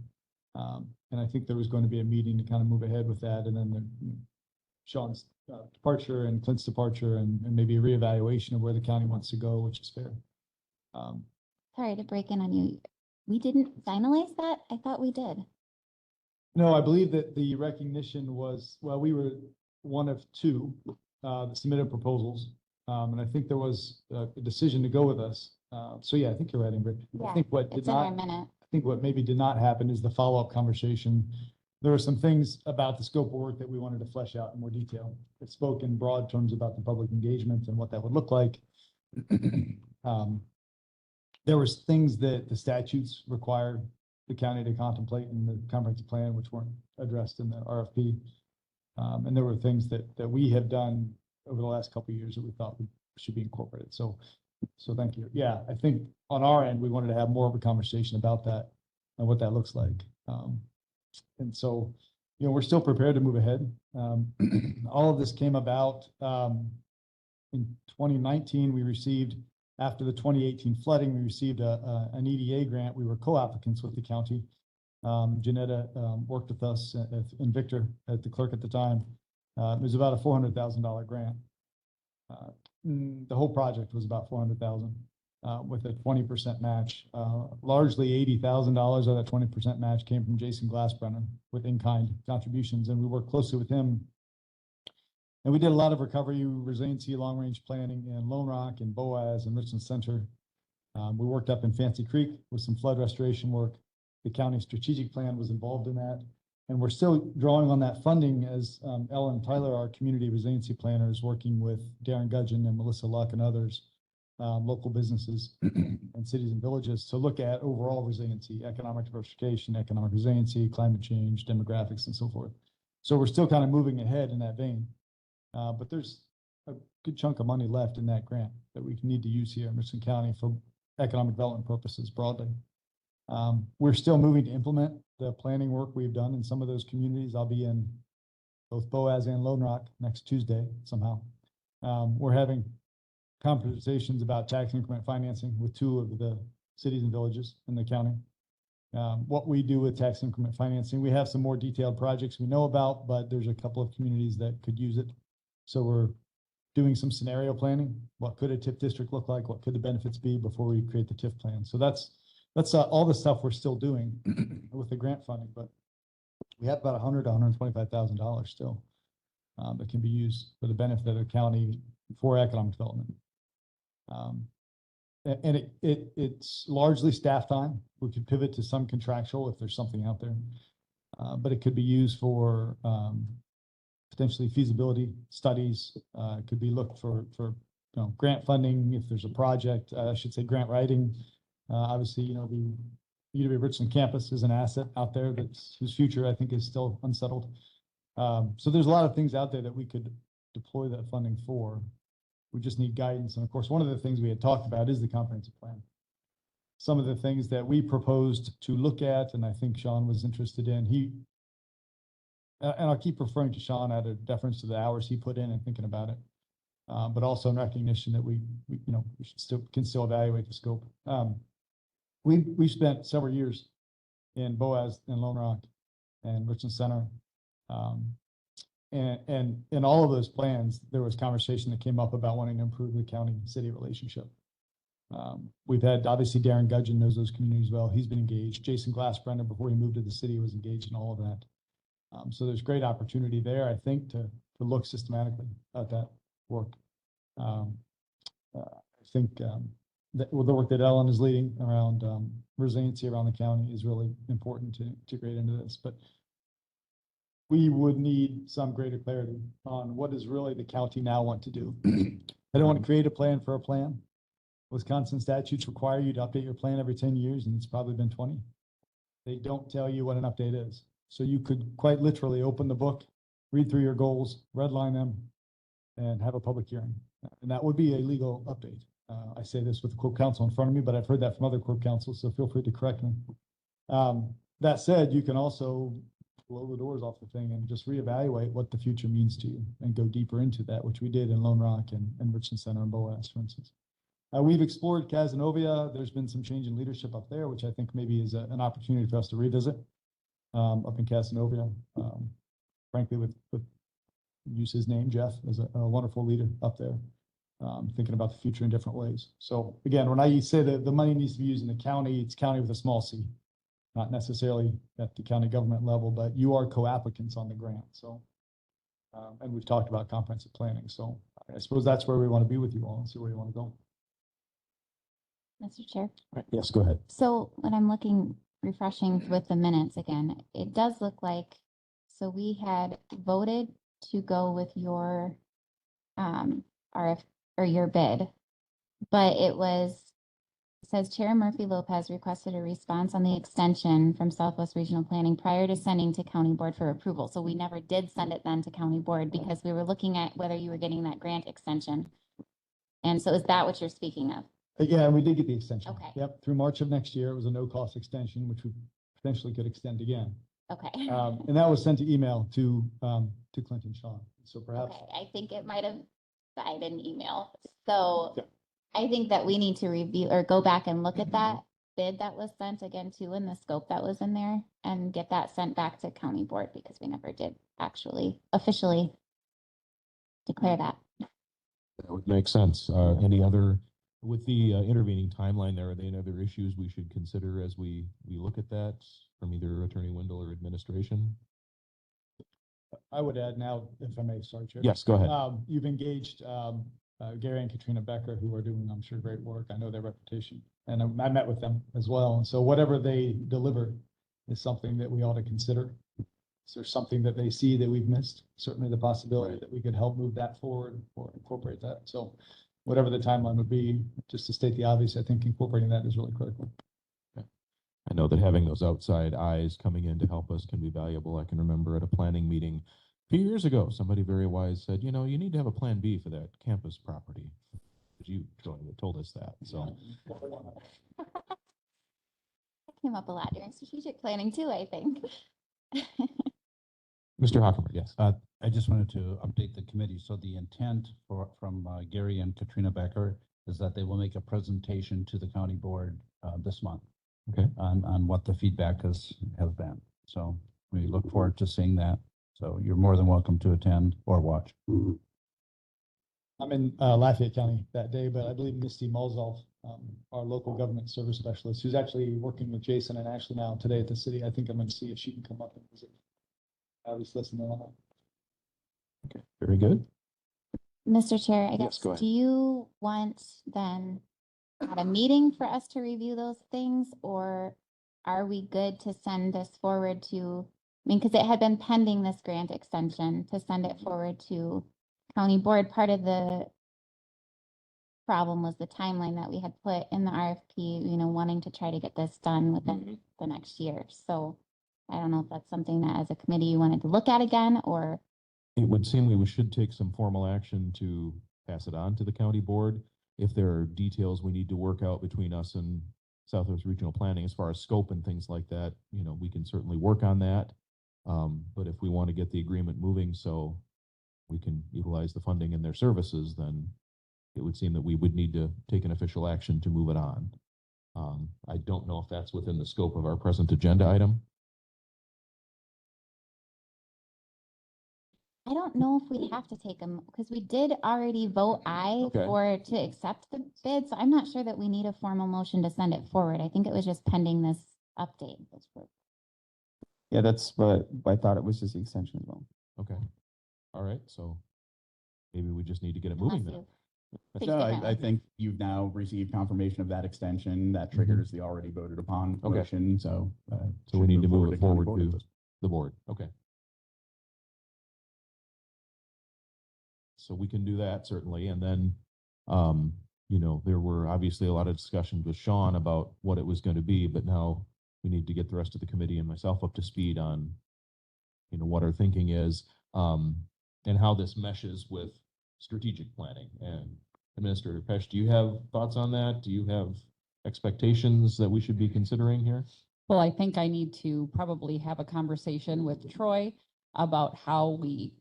And I think there was going to be a meeting to kind of move ahead with that. And then Sean's departure and Clint's departure and maybe a reevaluation of where the county wants to go, which is fair. Sorry to break in on you. We didn't finalize that? I thought we did. No, I believe that the recognition was, well, we were one of two that submitted proposals. And I think there was a decision to go with us. So yeah, I think you're right, Ingrid. Yeah, I think what did it's in our not, minute. I think what maybe did not happen is the follow-up conversation. There were some things about the scope of work that we wanted to flesh out in more detail. It spoke in broad terms about the public engagement and what that would look like. There was things that the statutes required the county to contemplate in the comprehensive plan, which weren't addressed in the RFP. And there were things that we have done over the last couple of years that we thought should be incorporated. So thank you. Yeah, I think on our end, we wanted to have more of a conversation about that. and what that looks like. And so, you know, we're still prepared to move ahead. All of this came about in 2019. We received, after the 2018 flooding, we received an EDA grant. We were co-applicants with the county. Janetta worked with us and Victor at the clerk at the time. It was about a $400,000 grant. The whole project was about $400,000 with a 20% match. Largely $80,000 of that 20% match came from Jason Glassbrenner with in-kind contributions, and we worked closely with him. And we did a lot of recovery, resiliency, long-range planning in Lone Rock and Boaz and Richland Center. We worked up in Fancy Creek with some flood restoration work. The county strategic plan was involved in that. And we're still drawing on that funding as Ellen Tyler, our community resiliency planner, is working with Darren Gudgeon and Melissa Luck and others, local businesses and cities and villages to look at overall resiliency, economic diversification, economic resiliency, climate change, demographics, and so forth. So we're still kind of moving ahead in that vein. But there's a good chunk of money left in that grant that we need to use here in Richland County for economic development purposes broadly. We're still moving to implement the planning work we've done in some of those communities. I'll be in both Boaz and Lone Rock next Tuesday somehow. We're having conversations about tax increment financing with 2 of the cities and villages in the county. What we do with tax increment financing, we have some more detailed projects we know about, but there's a couple of communities that could use it. So we're doing some scenario planning. What could a TIF district look like? What could the benefits be before we create the TIF plan? So that's all the stuff we're still doing with the grant funding, but we have about $100,000 to $125,000 still that can be used for the benefit of the county for economic development. And it's largely staff time. We could pivot to some contractual if there's something out there, but it could be used for potentially feasibility studies. It could be looked for grant funding if there's a project. I should say grant writing. Obviously, you know, the UW Richland campus is an asset out there whose future I think is still unsettled. So there's a lot of things out there that we could deploy that funding for. We just need guidance. And of course, one of the things we had talked about is the comprehensive plan. Some of the things that we proposed to look at, and I think Sean was interested in, and I'll keep referring to Sean out of deference to the hours he put in and thinking about it, but also in recognition that we can still evaluate the scope. We spent several years in Boaz and Lone Rock and Richland Center. And in all of those plans, there was conversation that came up about wanting to improve the county-city relationship. We've had, obviously, Darren Gudgeon knows those communities well. He's been engaged. Jason Glassbrenner, before he moved to the city, was engaged in all of that. So there's great opportunity there, I think, to look systematically at that work. I think that the work that Ellen is leading around resiliency around the county is really important to integrate into this. But we would need some greater clarity on what does really the county now want to do. I don't want to create a plan for a plan. Wisconsin statutes require you to update your plan every 10 years, and it's probably been 20. They don't tell you what an update is. So you could quite literally open the book, read through your goals, redline them, and have a public hearing. And that would be a legal update. I say this with the corp counsel in front of me, but I've heard that from other corp counsels, so feel free to correct me. That said, you can also blow the doors off the thing and just reevaluate what the future means to you and go deeper into that, which we did in Lone Rock and Richland Center and Boaz, for instance. We've explored Cazenovia. There's been some change in leadership up there, which I think maybe is an opportunity for us to revisit up in Cazenovia. Frankly, with use his name, Jeff, is a wonderful leader up there, thinking about the future in different ways. So again, when I say that the money needs to be used in the county, it's county with a small c, not necessarily at the county government level, but you are co-applicants on the grant. So, and we've talked about comprehensive planning. So I suppose that's where we want to be with you all and see where you want to go. Mr. Chair. Yes, go ahead. So when I'm refreshing with the minutes again, it does look like, so we had voted to go with your RF or your bid, but it says Chair Murphy Lopez requested a response on the extension from Southwest Regional Planning prior to sending to County Board for approval. So we never did send it then to County Board because we were looking at whether you were getting that grant extension. And so is that what you're speaking of? Yeah, we did get the extension. Okay. Yep, through March of next year. It was a no-cost extension, which we potentially could extend again. Okay. And that was sent to email to Clinton Shaw. So perhaps. Okay, I think it might have died in email. So Yeah. I think that we need to review or go back and look at that bid that was sent again too, and the scope that was in there, and get that sent back to county board because we never did actually officially declare that. That would make sense. Any other, with the intervening timeline there, are there any other issues we should consider as we look at that from either Attorney Wendell or administration? I would add now, if I may, sorry, Chair. Yes, go ahead. You've engaged Gary and Katrina Becker, who are doing, I'm sure, great work. I know their reputation, and I met with them as well. And so whatever they deliver is something that we ought to consider. Is there something that they see that we've missed? Certainly the possibility that we could help move that forward or incorporate that. So whatever the timeline would be, just to state the obvious, I think incorporating that is really critical. I know that having those outside eyes coming in to help us can be valuable. I can remember at a planning meeting a few years ago, somebody very wise said, you know, you need to have a plan B for that campus property. You, Joy, told us that. So That came up a lot during strategic planning too, I think. Mr. Hockenberg, yes. I just wanted to update the committee. So the intent from Gary and Katrina Becker is that they will make a presentation to the county board this month. Okay. On what the feedback has been. So we look forward to seeing that. So you're more than welcome to attend or watch. I'm in Lafayette County that day, but I believe Misty Mulzoff, our local government service specialist, who's actually working with Jason and Ashley now today at the city. I think I'm going to see if she can come up and visit. At least listen to them. Okay, very good. Mr. Chair, I Yes, guess, go ahead. do you want then at a meeting for us to review those things, or are we good to send this forward to, I mean, because it had been pending this grant extension, to send it forward to county board. Part of the problem was the timeline that we had put in the RFP, you know, wanting to try to get this done within the next year. So I don't know if that's something that as a committee you wanted to look at again, or. It would seem we should take some formal action to pass it on to the county board. If there are details we need to work out between us and Southwest Regional Planning as far as scope and things like that, you know, we can certainly work on that. But if we want to get the agreement moving so we can utilize the funding in their services, then it would seem that we would need to take an official action to move it on. I don't know if that's within the scope of our present agenda item. I don't know if we have to take them because we did already vote aye to accept the bid. So I'm not sure that we need a formal motion to send it forward. I think it was just pending this update. Yeah, that's what I thought. It was just the extension as well. Okay. All right. So maybe we just need to get it moving then. Think So differently. I think you've now received confirmation of that extension that triggers the already voted upon Okay. motion. So So we need to move it county forward board at to this. the board. Okay. So we can do that certainly. And then, you know, there were obviously a lot of discussions with Sean about what it was going to be, but now we need to get the rest of the committee and myself up to speed on, you know, what our thinking is, and how this meshes with strategic planning. And Administrator Pesh, do you have thoughts on that? Do you have expectations that we should be considering here? Well, I think I need to probably have a conversation with Troy about how we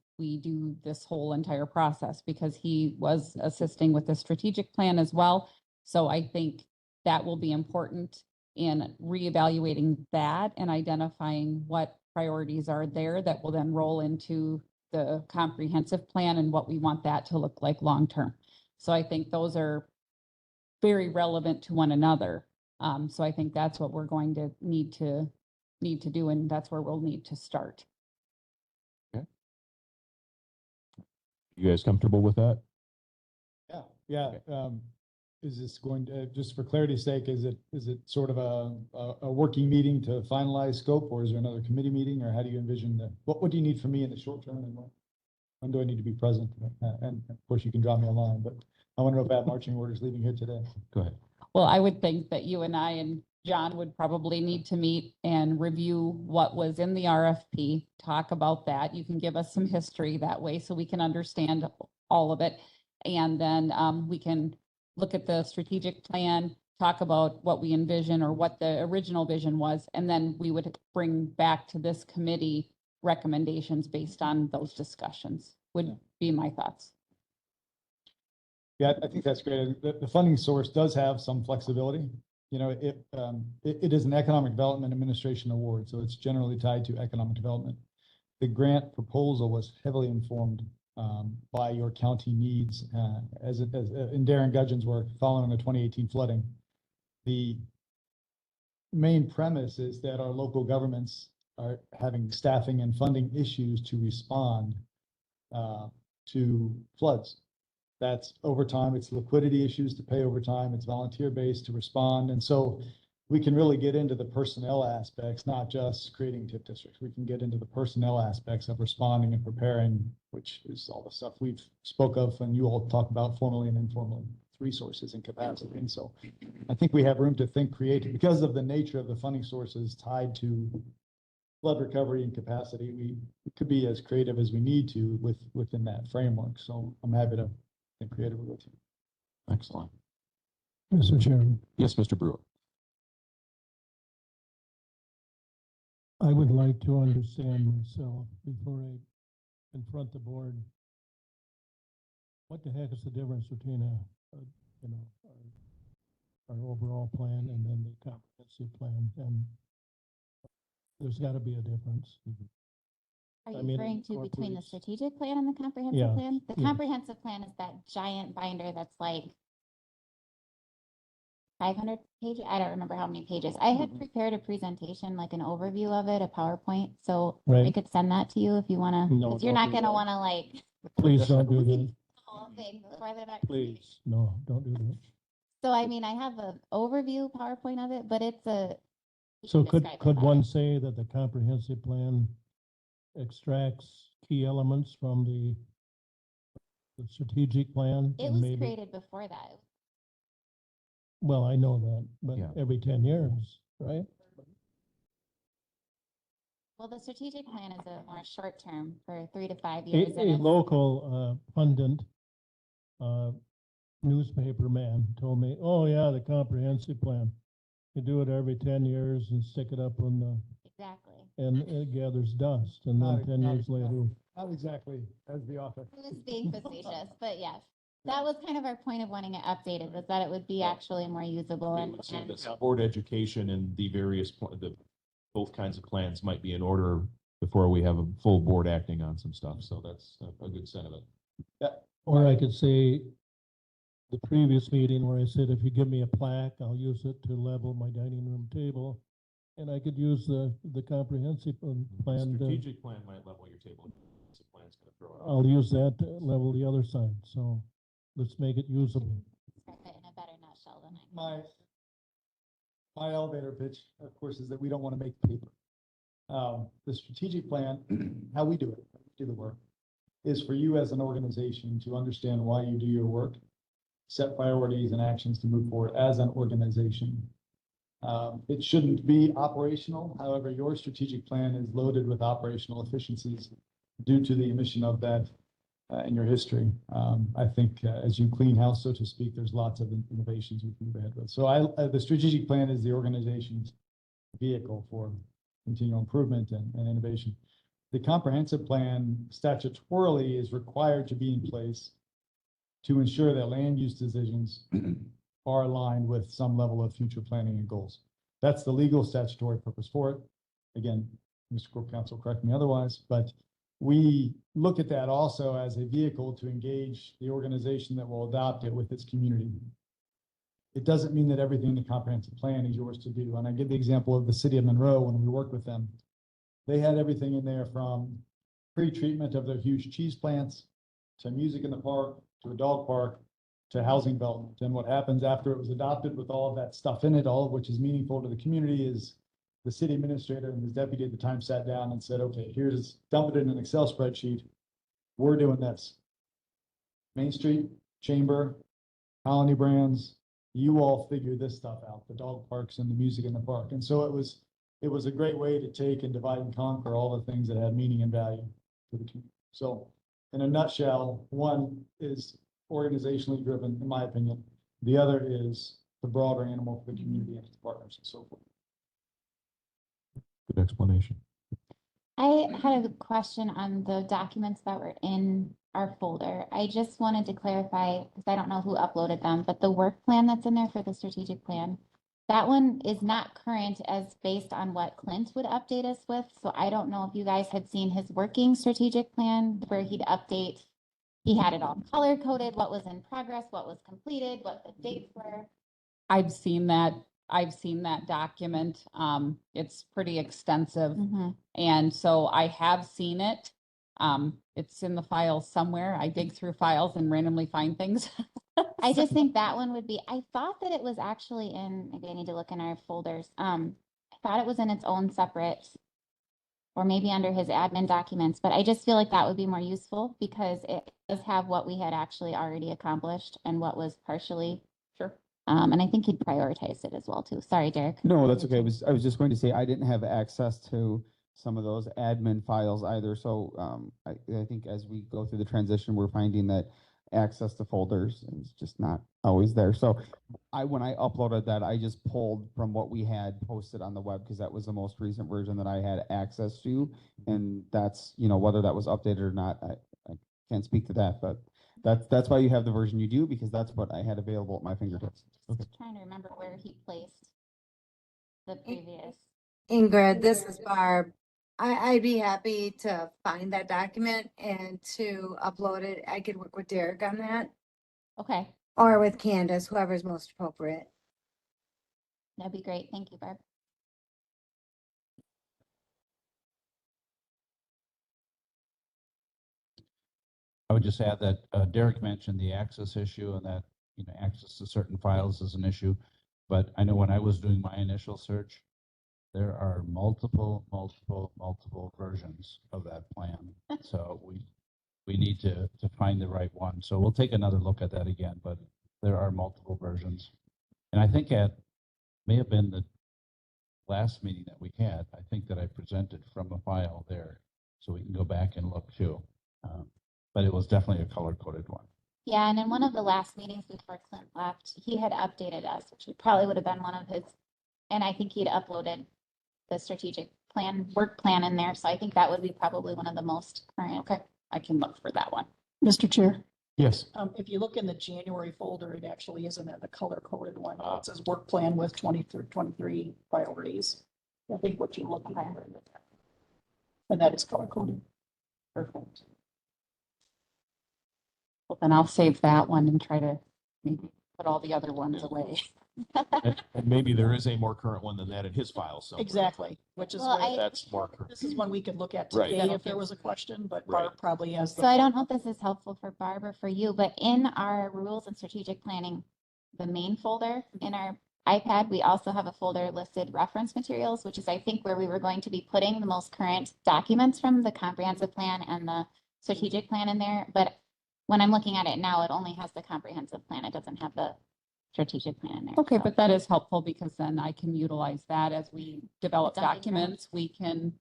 do this whole entire process, because he was assisting with the strategic plan as well. So I think that will be important in reevaluating that and identifying what priorities are there that will then roll into the comprehensive plan and what we want that to look like long-term. So I think those are very relevant to one another. So I think that's what we're going to need to do, and that's where we'll need to start. You guys comfortable with that? Yeah. Is this going to, just for clarity's sake, is it sort of a working meeting to finalize scope, or is there another committee meeting, or how do you envision that? What do you need from me in the short term, and when do I need to be present? And of course you can drop me a line, but I want to know if I have marching orders leaving here today. Go ahead. Well, I would think that you and I and John would probably need to meet and review what was in the RFP, talk about that. You can give us some history that way so we can understand all of it. And then we can look at the strategic plan, talk about what we envision or what the original vision was, and then we would bring back to this committee recommendations based on those discussions, would be my thoughts. Yeah, I think that's great. The funding source does have some flexibility. You know, it is an Economic Development Administration award, so it's generally tied to economic development. The grant proposal was heavily informed by your county needs, as in Darren Gudgeon's work following the 2018 flooding. The main premise is that our local governments are having staffing and funding issues to respond to floods. That's overtime, it's liquidity issues to pay overtime, it's volunteer based to respond. And so we can really get into the personnel aspects, not just creating TIP districts. We can get into the personnel aspects of responding and preparing, which is all the stuff we've spoke of and you all talk about formally and informally, resources and capacity. And so I think we have room to think creative because of the nature of the funding sources tied to flood recovery and capacity. We could be as creative as we need to within that framework. So I'm happy to think creatively with you. Excellent. Mr. Chairman, Yes, Mr. Brewer. I would like to understand myself before I confront the board. What the heck is the difference between you know, our overall plan and then the comprehensive plan? And there's got to be a difference. Are I you mean, referring to between the incorporates- strategic plan and the comprehensive Yeah, plan? The yeah. comprehensive plan is that giant binder that's like 500 pages. I don't remember how many pages. I had prepared a presentation, like an overview of it, a PowerPoint. So I Right. could send that to you if you want to, No, because you're don't not do going to that. want to like Please don't do that. the whole thing before the next meeting. Please, no, don't do that. So I mean, I have an overview PowerPoint of it, but it's a. you So can describe it could better. one say that the comprehensive plan extracts key elements from the strategic plan? It and was maybe- created before that. Well, I know that, but Yeah. every 10 years, right? Well, the strategic plan is a more short term for 3 to 5 A, years. and a it's- local pundit, newspaper man told me, oh yeah, the comprehensive plan. You do it every 10 years and stick it up on the, Exactly. and it gathers dust, and then 10 years later. Not exactly as the author. It was being facetious, but yes. That was kind of our point of wanting it updated, was that it would be actually more usable and So the board education and the various, both kinds of plans might be in order before we have a full board acting on some stuff. So that's a good sentiment. Or I could say the previous meeting where I said, if you give me a plaque, I'll use it to level my dining room table. And I could use the comprehensive plan. Strategic plan might level your table. The plan's gonna throw it out. I'll use that to level the other side. So let's make it usable. describe it in a better nutshell than I. My elevator pitch, of course, is that we don't want to make paper. The strategic plan, how we do it, do the work, is for you as an organization to understand why you do your work, set priorities and actions to move forward as an organization. It shouldn't be operational. However, your strategic plan is loaded with operational efficiencies due to the emission of that in your history. I think as you clean house, so to speak, there's lots of innovations we can move ahead with. So the strategic plan is the organization's vehicle for continual improvement and innovation. The comprehensive plan statutorily is required to be in place to ensure that land use decisions are aligned with some level of future planning and goals. That's the legal statutory purpose for it. Again, Mr. Corp Counsel, correct me otherwise, but we look at that also as a vehicle to engage the organization that will adopt it with its community. It doesn't mean that everything in the comprehensive plan is yours to do. And I give the example of the city of Monroe when we worked with them. They had everything in there from pre-treatment of their huge cheese plants to music in the park, to a dog park, to housing development. And what happens after it was adopted with all of that stuff in it, all of which is meaningful to the community, is the city administrator and his deputy at the time sat down and said, okay, here's, dump it in an Excel spreadsheet. We're doing this. Main Street, Chamber, Colony Brands, you all figure this stuff out, the dog parks and the music in the park. And so it was a great way to take and divide and conquer all the things that had meaning and value to the community. So in a nutshell, one is organizationally driven, in my opinion. The other is the broader animal for the community and its partners and so forth. Good explanation. I had a question on the documents that were in our folder. I just wanted to clarify, because I don't know who uploaded them, but the work plan that's in there for the strategic plan, that one is not current as based on what Clint would update us with. So I don't know if you guys had seen his working strategic plan where he'd update. He had it all color coded, what was in progress, what was completed, what the dates were. I've seen that. I've seen that document. It's pretty extensive. And so I have seen it. It's in the files somewhere. I dig through files and randomly find things. I just think that one would be, I thought that it was actually in, maybe I need to look in our folders. I thought it was in its own separate, or maybe under his admin documents, but I just feel like that would be more useful because it does have what we had actually already accomplished and what was partially. Sure. And I think he'd prioritize it as well too. Sorry, Derek. No, that's okay. I was just going to say, I didn't have access to some of those admin files either. So I think as we go through the transition, we're finding that access to folders is just not always there. So when I uploaded that, I just pulled from what we had posted on the web because that was the most recent version that I had access to. And that's, whether that was updated or not, I can't speak to that, but that's why you have the version you do, because that's what I had available at my fingertips. Just trying to remember where he placed the previous. Ingrid, this is Barb. I'd be happy to find that document and to upload it. I could work with Derek on that, Okay, or with Candace, whoever's most appropriate. that'd be great. Thank you, Barb. I would just add that Derek mentioned the access issue and that, access to certain files is an issue. But I know when I was doing my initial search, there are multiple versions of that plan. So we need to find the right one. So we'll take another look at that again, but there are multiple versions. And I think may have been the last meeting that we had. I think that I presented from a file there, so we can go back and look too. But it was definitely a color-coded one. Yeah, and in one of the last meetings before Clint left, he had updated us, which probably would have been one of his, and I think he'd uploaded the strategic plan, work plan in there. So I think that would be probably one of the most current. Okay, I can look for that one. Mr. Chair, Yes. if you look in the January folder, it actually isn't in the color coded one. It says work plan with 23 priorities. I think what you're looking at. And that is color coded. Perfect. Well, then I'll save that one and try to maybe put all the other ones away. And maybe there is a more current one than that in his file. So Exactly, which is Well, where that's more current. this is one we could look at Right. today if there was a question, but Right. Barb probably has. So I don't know if this is helpful for Barb or for you, but in our rules and strategic planning, the main folder in our iPad, we also have a folder listed reference materials, which is I think where we were going to be putting the most current documents from the comprehensive plan and the strategic plan in there. But when I'm looking at it now, it only has the comprehensive plan. It doesn't have the strategic plan in there. Okay, So- but that is helpful because then I can utilize that as we develop It's on the documents. We can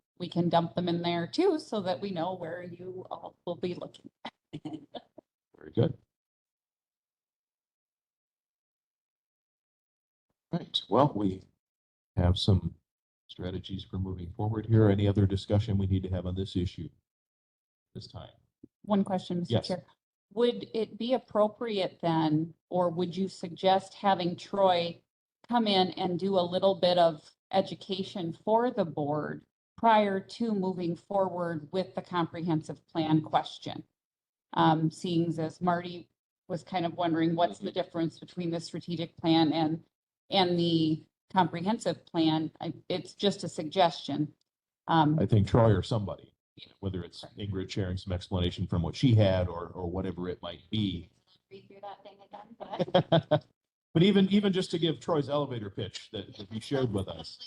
dump them in there too, so that we know where you all will be looking. Very good. Right. Well, we have some strategies for moving forward here. Any other discussion we need to have on this issue this time? One question, Mr. Yes. Chair. Would it be appropriate then, or would you suggest having Troy come in and do a little bit of education for the board prior to moving forward with the comprehensive plan question? Seeing as Marty was kind of wondering what's the difference between the strategic plan and the comprehensive plan. It's just a suggestion. I think Troy or somebody, whether it's Ingrid sharing some explanation from what she had or whatever it might be. Read through that thing again, but But even just to give Troy's elevator pitch that he shared with us,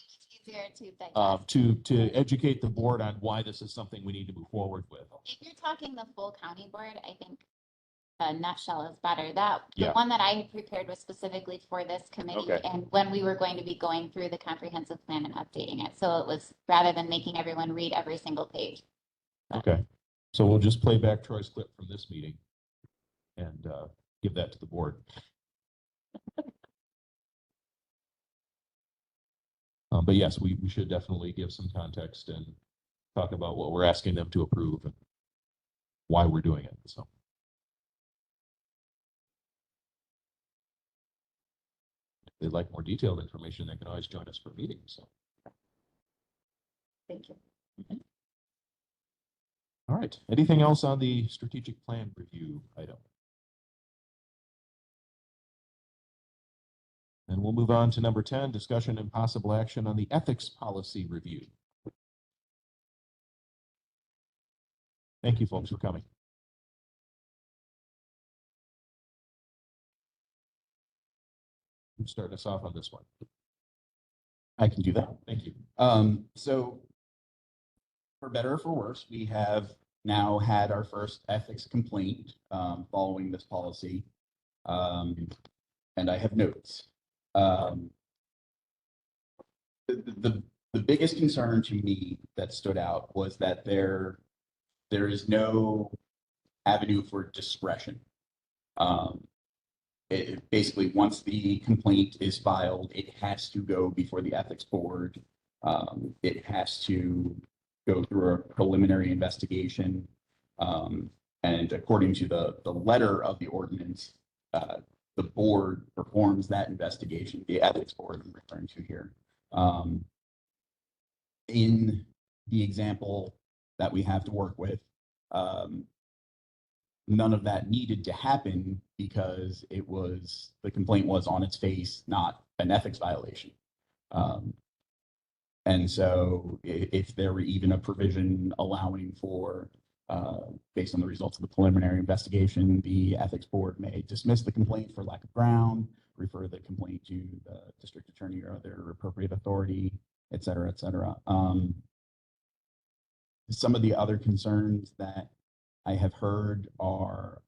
easier to digest. to educate the board on why this is something we need to move forward with. If you're talking the full county board, I think a nutshell is better. The Yeah. one that I had prepared was specifically for this committee Okay. and when we were going to be going through the comprehensive plan and updating it. So it was rather than making everyone read every single page. Okay, so we'll just play back Troy's clip from this meeting and give that to the board. But yes, we should definitely give some context and talk about what we're asking them to approve and why we're doing it, so. If they'd like more detailed information, they can always join us for meetings, so. Thank you. All right, anything else on the strategic plan review item? And we'll move on to number 10, discussion and possible action on the ethics policy review. Thank you, folks, for coming. Who's starting us off on this one? I can do that. Thank you. So for better or for worse, we have now had our first ethics complaint following this policy. And I have notes. The biggest concern to me that stood out was that there is no avenue for discretion. Basically, once the complaint is filed, it has to go before the ethics board. It has to go through a preliminary investigation. And according to the letter of the ordinance, the board performs that investigation, the ethics board I'm referring to here. In the example that we have to work with, none of that needed to happen because the complaint was on its face, not an ethics violation. And so if there were even a provision allowing for, based on the results of the preliminary investigation, the ethics board may dismiss the complaint for lack of ground, refer the complaint to the district attorney or other appropriate authority, et cetera, et cetera. Some of the other concerns that I have heard are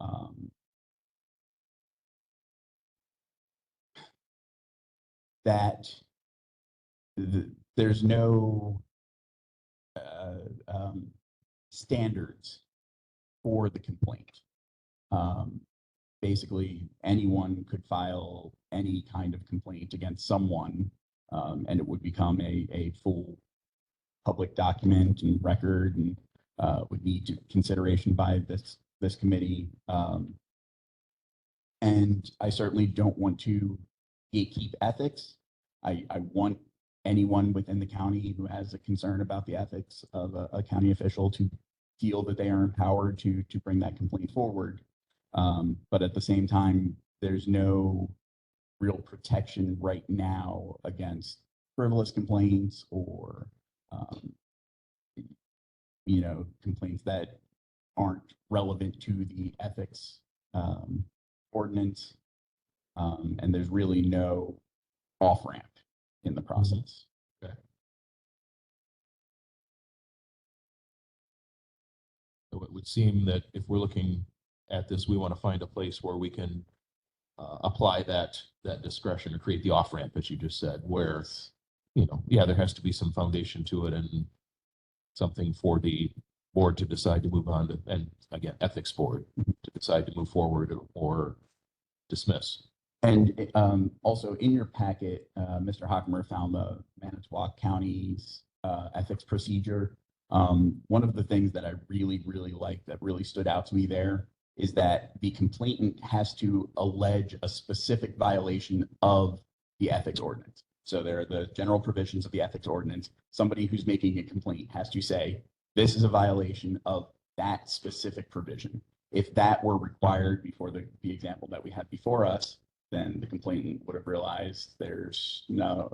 that there's no standards for the complaint. Basically, anyone could file any kind of complaint against someone, and it would become a full public document and record, and would need consideration by this committee. And I certainly don't want to gatekeep ethics. I want anyone within the county who has a concern about the ethics of a county official to feel that they are empowered to bring that complaint forward. But at the same time, there's no real protection right now against frivolous complaints or complaints that aren't relevant to the ethics ordinance. And there's really no off-ramp in the process. Okay. So it would seem that if we're looking at this, we want to find a place where we can apply that discretion or create the off-ramp that you just said, where, there has to be some foundation to it and something for the board to decide to move on to, and again, ethics board to decide to move forward or dismiss. And also in your packet, Mr. Hockemer found the Manitowoc County's ethics procedure. One of the things that I really, really liked that really stood out to me there is that the complainant has to allege a specific violation of the ethics ordinance. So there are the general provisions of the ethics ordinance. Somebody who's making a complaint has to say, this is a violation of that specific provision. If that were required before the example that we had before us, then the complainant would have realized there's no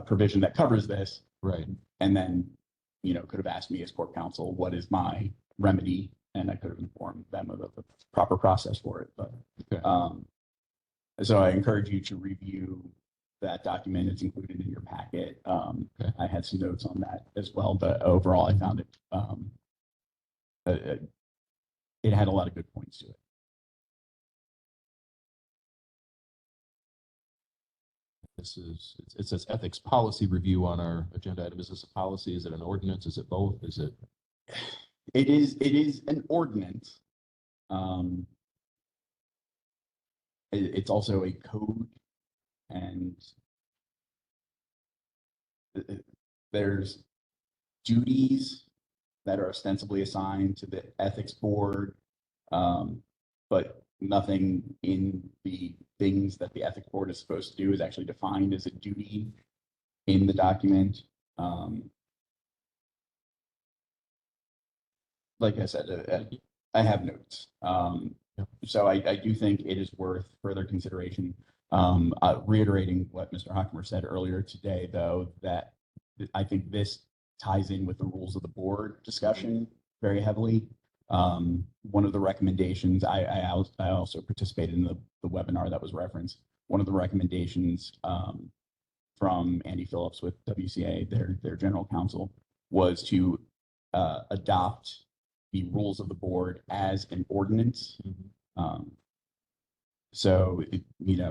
provision that covers this. Right. And then, could have asked me as court counsel, what is my remedy? And I could have informed them of the proper process for it. But Okay. so I encourage you to review that document. It's included in your packet. Okay. I had some notes on that as well, but overall I found it had a lot of good points to it. It says ethics policy review on our agenda item. Is this a policy? Is it an ordinance? Is it both? Is it? It is an ordinance. It's also a code, and there's duties that are ostensibly assigned to the ethics board, but nothing in the things that the ethics board is supposed to do is actually defined as a duty in the document. Like I said, I have notes. So I do think it is worth further consideration. Reiterating what Mr. Hockmer said earlier today, though, that I think this ties in with the rules of the board discussion very heavily. One of the recommendations, I also participated in the webinar that was referenced. One of the recommendations from Andy Phillips with WCA, their general counsel, was to adopt the rules of the board as an ordinance. So,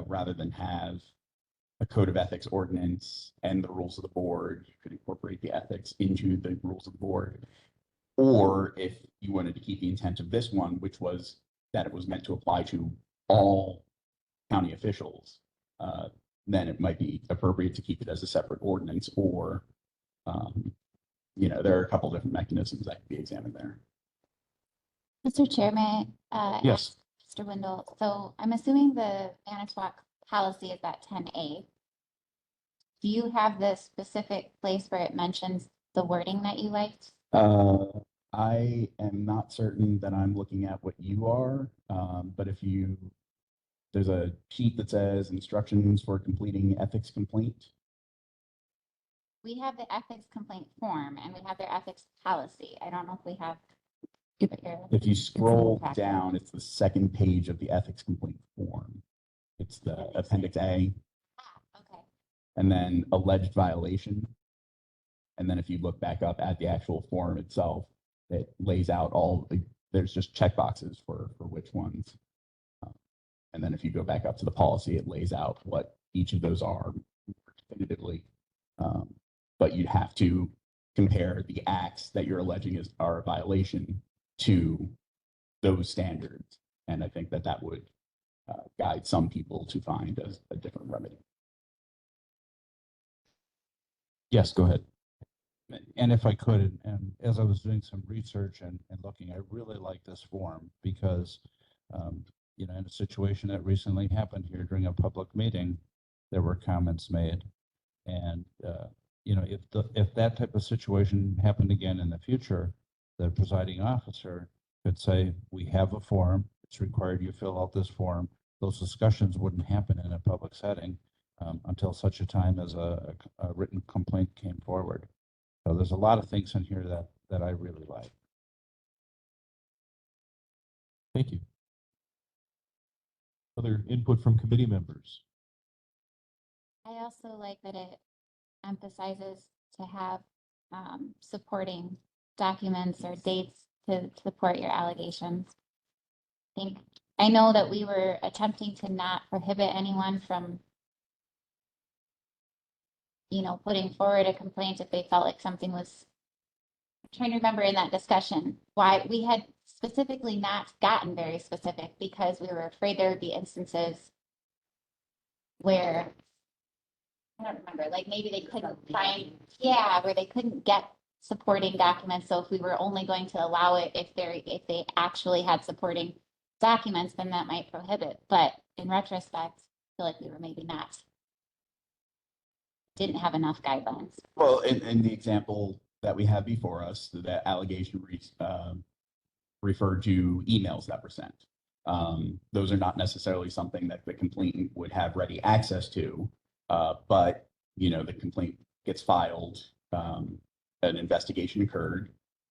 rather than have a code of ethics ordinance and the rules of the board, you could incorporate the ethics into the rules of the board. Or if you wanted to keep the intent of this one, which was that it was meant to apply to all county officials, then it might be appropriate to keep it as a separate ordinance, or, there are a couple different mechanisms that could be examined there. Mr. Chairman, Yes. Mr. Wendell, so I'm assuming the Manitowoc policy is at 10A. Do you have the specific place where it mentions the wording that you liked? I am not certain that I'm looking at what you are, but there's a sheet that says instructions for completing ethics complaint. We have the ethics complaint form and we have their ethics policy. I don't know if we have. If you scroll down, it's the second page of the ethics complaint form. It's the appendix A. Okay. And then alleged violation. And then if you look back up at the actual form itself, it lays out there's just checkboxes for which ones. And then if you go back up to the policy, it lays out what each of those are definitively. But you'd have to compare the acts that you're alleging are a violation to those standards. And I think that would guide some people to find a different remedy. Yes, go ahead. And if I could, and as I was doing some research and looking, I really like this form because, in a situation that recently happened here during a public meeting, there were comments made. And, if that type of situation happened again in the future, the presiding officer could say, we have a form, it's required you fill out this form. Those discussions wouldn't happen in a public setting until such a time as a written complaint came forward. So there's a lot of things in here that I really like. Thank you. Other input from committee members? I also like that it emphasizes to have supporting documents or dates to support your allegations. I know that we were attempting to not prohibit anyone from, putting forward a complaint if they felt like something was, I'm trying to remember in that discussion, why we had specifically not gotten very specific because we were afraid there would be instances where, I don't remember, like maybe they couldn't find, where they couldn't get supporting documents. So if we were only going to allow it if they actually had supporting documents, then that might prohibit. But in retrospect, I feel like we were maybe didn't have enough guidelines. Well, in the example that we have before us, that allegation referred to emails that were sent. Those are not necessarily something that the complainant would have ready access to, but the complaint gets filed, an investigation occurred,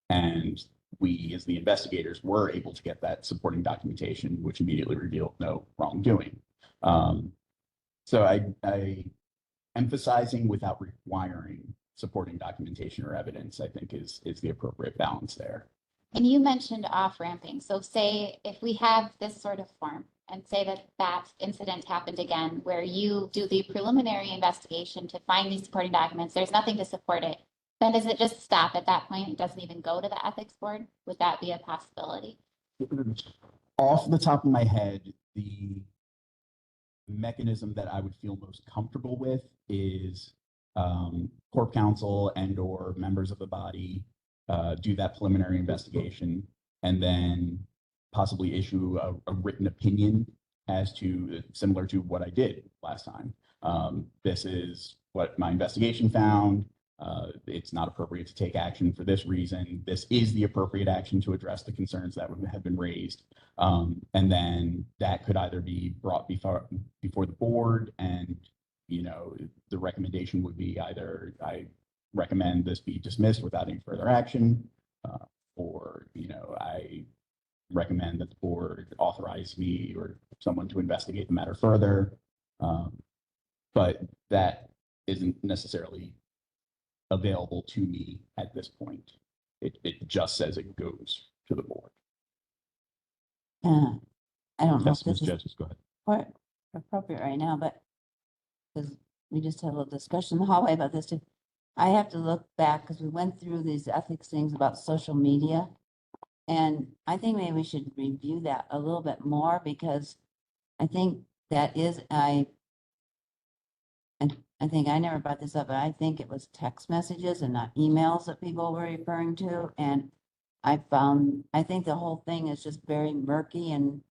and we, as the investigators, were able to get that supporting documentation, which immediately revealed no wrongdoing. So I emphasizing without requiring supporting documentation or evidence, I think is the appropriate balance there. And you mentioned off-ramping. So say if we have this sort of form and say that incident happened again, where you do the preliminary investigation to find these supporting documents, there's nothing to support it, then does it just stop at that point? It doesn't even go to the ethics board? Would that be a possibility? Off the top of my head, the mechanism that I would feel most comfortable with is Corp counsel and or members of the body do that preliminary investigation and then possibly issue a written opinion as to similar to what I did last time. This is what my investigation found. It's not appropriate to take action for this reason. This is the appropriate action to address the concerns that would have been raised. And then that could either be brought before the board, and the recommendation would be either I recommend this be dismissed without any further action, or I recommend that the board authorize me or someone to investigate the matter further. But that isn't necessarily available to me at this point. It just says it goes to the board. I don't know Yes, if Ms. this is Judges, go ahead. quite appropriate right now, but because we just had a little discussion in the hallway about this too. I have to look back because we went through these ethics things about social media. And I think maybe we should review that a little bit more, because I think that is, and I think I never brought this up, but I think it was text messages and not emails that people were referring to. And I think the whole thing is just very murky and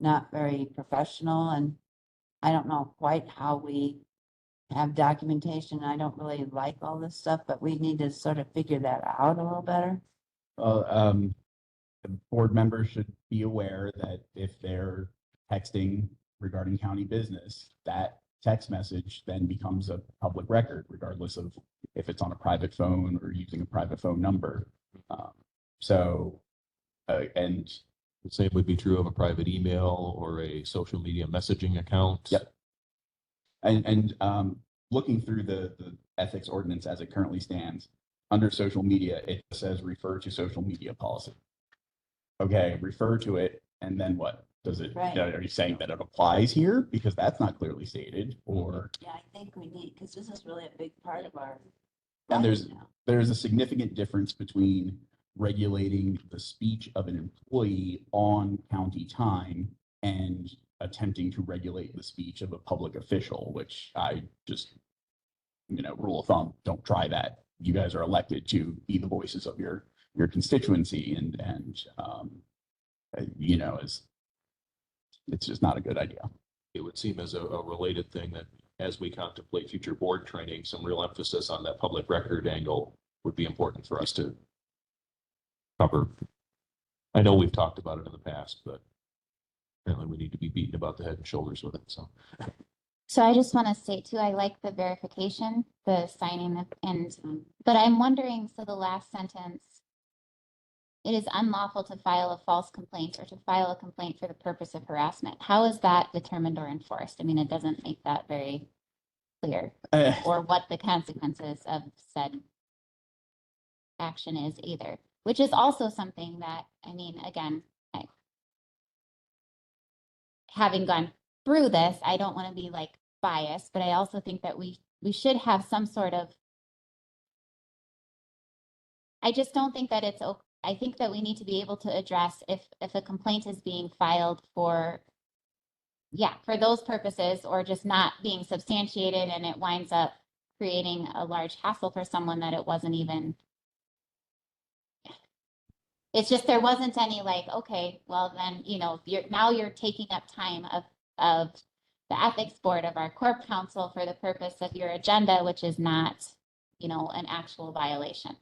not very professional. And I don't know quite how we have documentation. I don't really like all this stuff, but we need to sort of figure that out a little better. The board members should be aware that if they're texting regarding county business, that text message then becomes a public record, regardless of if it's on a private phone or using a private phone number. And The same would be true of a private email or a social media messaging account. Yep. And looking through the ethics ordinance as it currently stands, under social media, it says refer to social media policy. Okay, refer to it, and then what? Does it, Right. are you saying that it applies here? Because that's not clearly stated, or, Yeah, I think we need, because this is really a big part of our. and life now. there's a significant difference between regulating the speech of an employee on county time and attempting to regulate the speech of a public official, which I just, rule of thumb, don't try that. You guys are elected to be the voices of your constituency, and it's just not a good idea. It would seem as a related thing that as we contemplate future board training, some real emphasis on that public record angle would be important for us to cover. I know we've talked about it in the past, but apparently we need to be beaten about the head and shoulders with it, so. So I just want to say too, I like the verification, the signing but I'm wondering, so the last sentence, it is unlawful to file a false complaint or to file a complaint for the purpose of harassment. How is that determined or enforced? I mean, it doesn't make that very clear, or what the consequences of said action is either, which is also something that, I mean, again, having gone through this, I don't want to be like biased, but I also think that we should have some sort of, I just don't think that it's, I think that we need to be able to address if a complaint is being filed for those purposes, or just not being substantiated and it winds up creating a large hassle for someone that it wasn't even. It's just, there wasn't any like, okay, well then, you're taking up time of the ethics board of our corp council for the purpose of your agenda, which is not, an actual violation.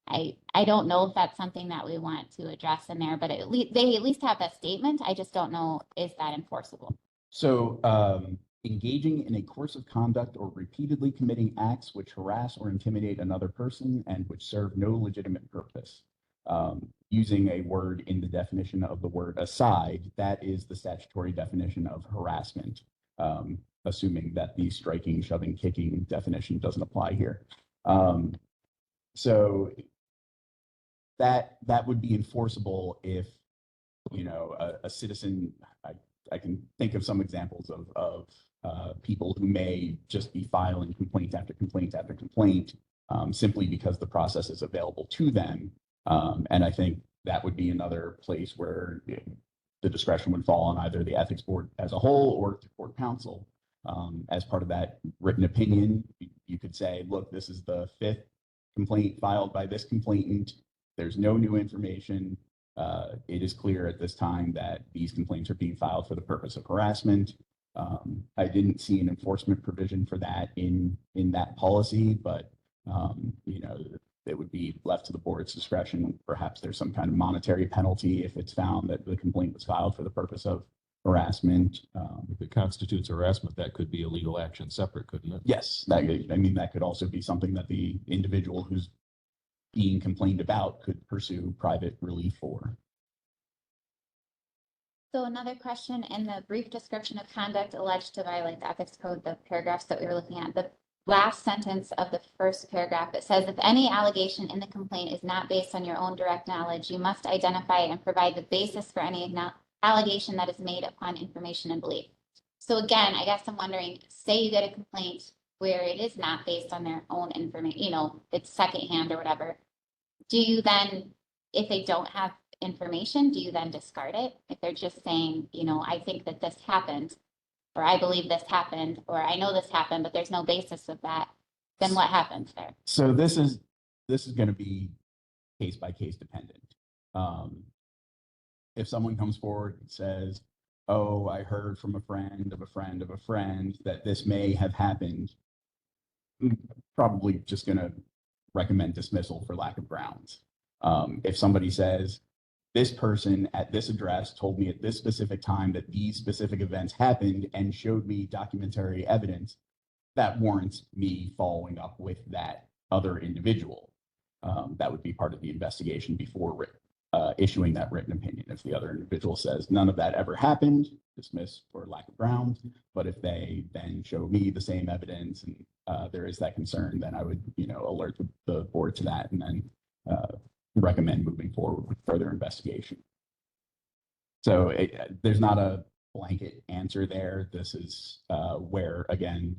I don't know if that's something that we want to address in there, but they at least have that statement. I just don't know, is that enforceable? So engaging in a course of conduct or repeatedly committing acts which harass or intimidate another person and which serve no legitimate purpose. Using a word in the definition of the word aside, that is the statutory definition of harassment, assuming that the striking, shoving, kicking definition doesn't apply here. So that would be enforceable if, a citizen, I can think of some examples of people who may just be filing complaint after complaint after complaint, simply because the process is available to them. And I think that would be another place where the discretion would fall on either the ethics board as a whole or the board council, as part of that written opinion, you could say, look, this is the 5th complaint filed by this complainant. There's no new information. It is clear at this time that these complaints are being filed for the purpose of harassment. I didn't see an enforcement provision for that in that policy, but you know, it would be left to the board's discretion. Perhaps there's some kind of monetary penalty if it's found that the complaint was filed for the purpose of harassment. If it constitutes harassment, that could be a legal action separate, couldn't it? Yes, that, I mean, that could also be something that the individual who's being complained about could pursue private relief for. So another question, in the brief description of conduct alleged to violate the ethics code, the paragraphs that we were looking at, the last sentence of the first paragraph, it says, if any allegation in the complaint is not based on your own direct knowledge, you must identify and provide the basis for any allegation that is made upon information and belief. So again, I guess I'm wondering, say you get a complaint where it is not based on their own information, you know, it's secondhand or whatever. Do you then, if they don't have information, do you then discard it? If they're just saying, you know, I think that this happened, or I believe this happened, or I know this happened, but there's no basis of that, then what happens there? So this is going to be case by case dependent. If someone comes forward and says, oh, I heard from a friend of a friend of a friend that this may have happened, I'm probably just going to recommend dismissal for lack of grounds. If somebody says, this person at this address told me at this specific time that these specific events happened and showed me documentary evidence, that warrants me following up with that other individual. That would be part of the investigation before issuing that written opinion. If the other individual says none of that ever happened, dismiss for lack of grounds. But if they then show me the same evidence and there is that concern, then I would, you know, alert the board to that and then recommend moving forward with further investigation. So there's not a blanket answer there. This is where, again,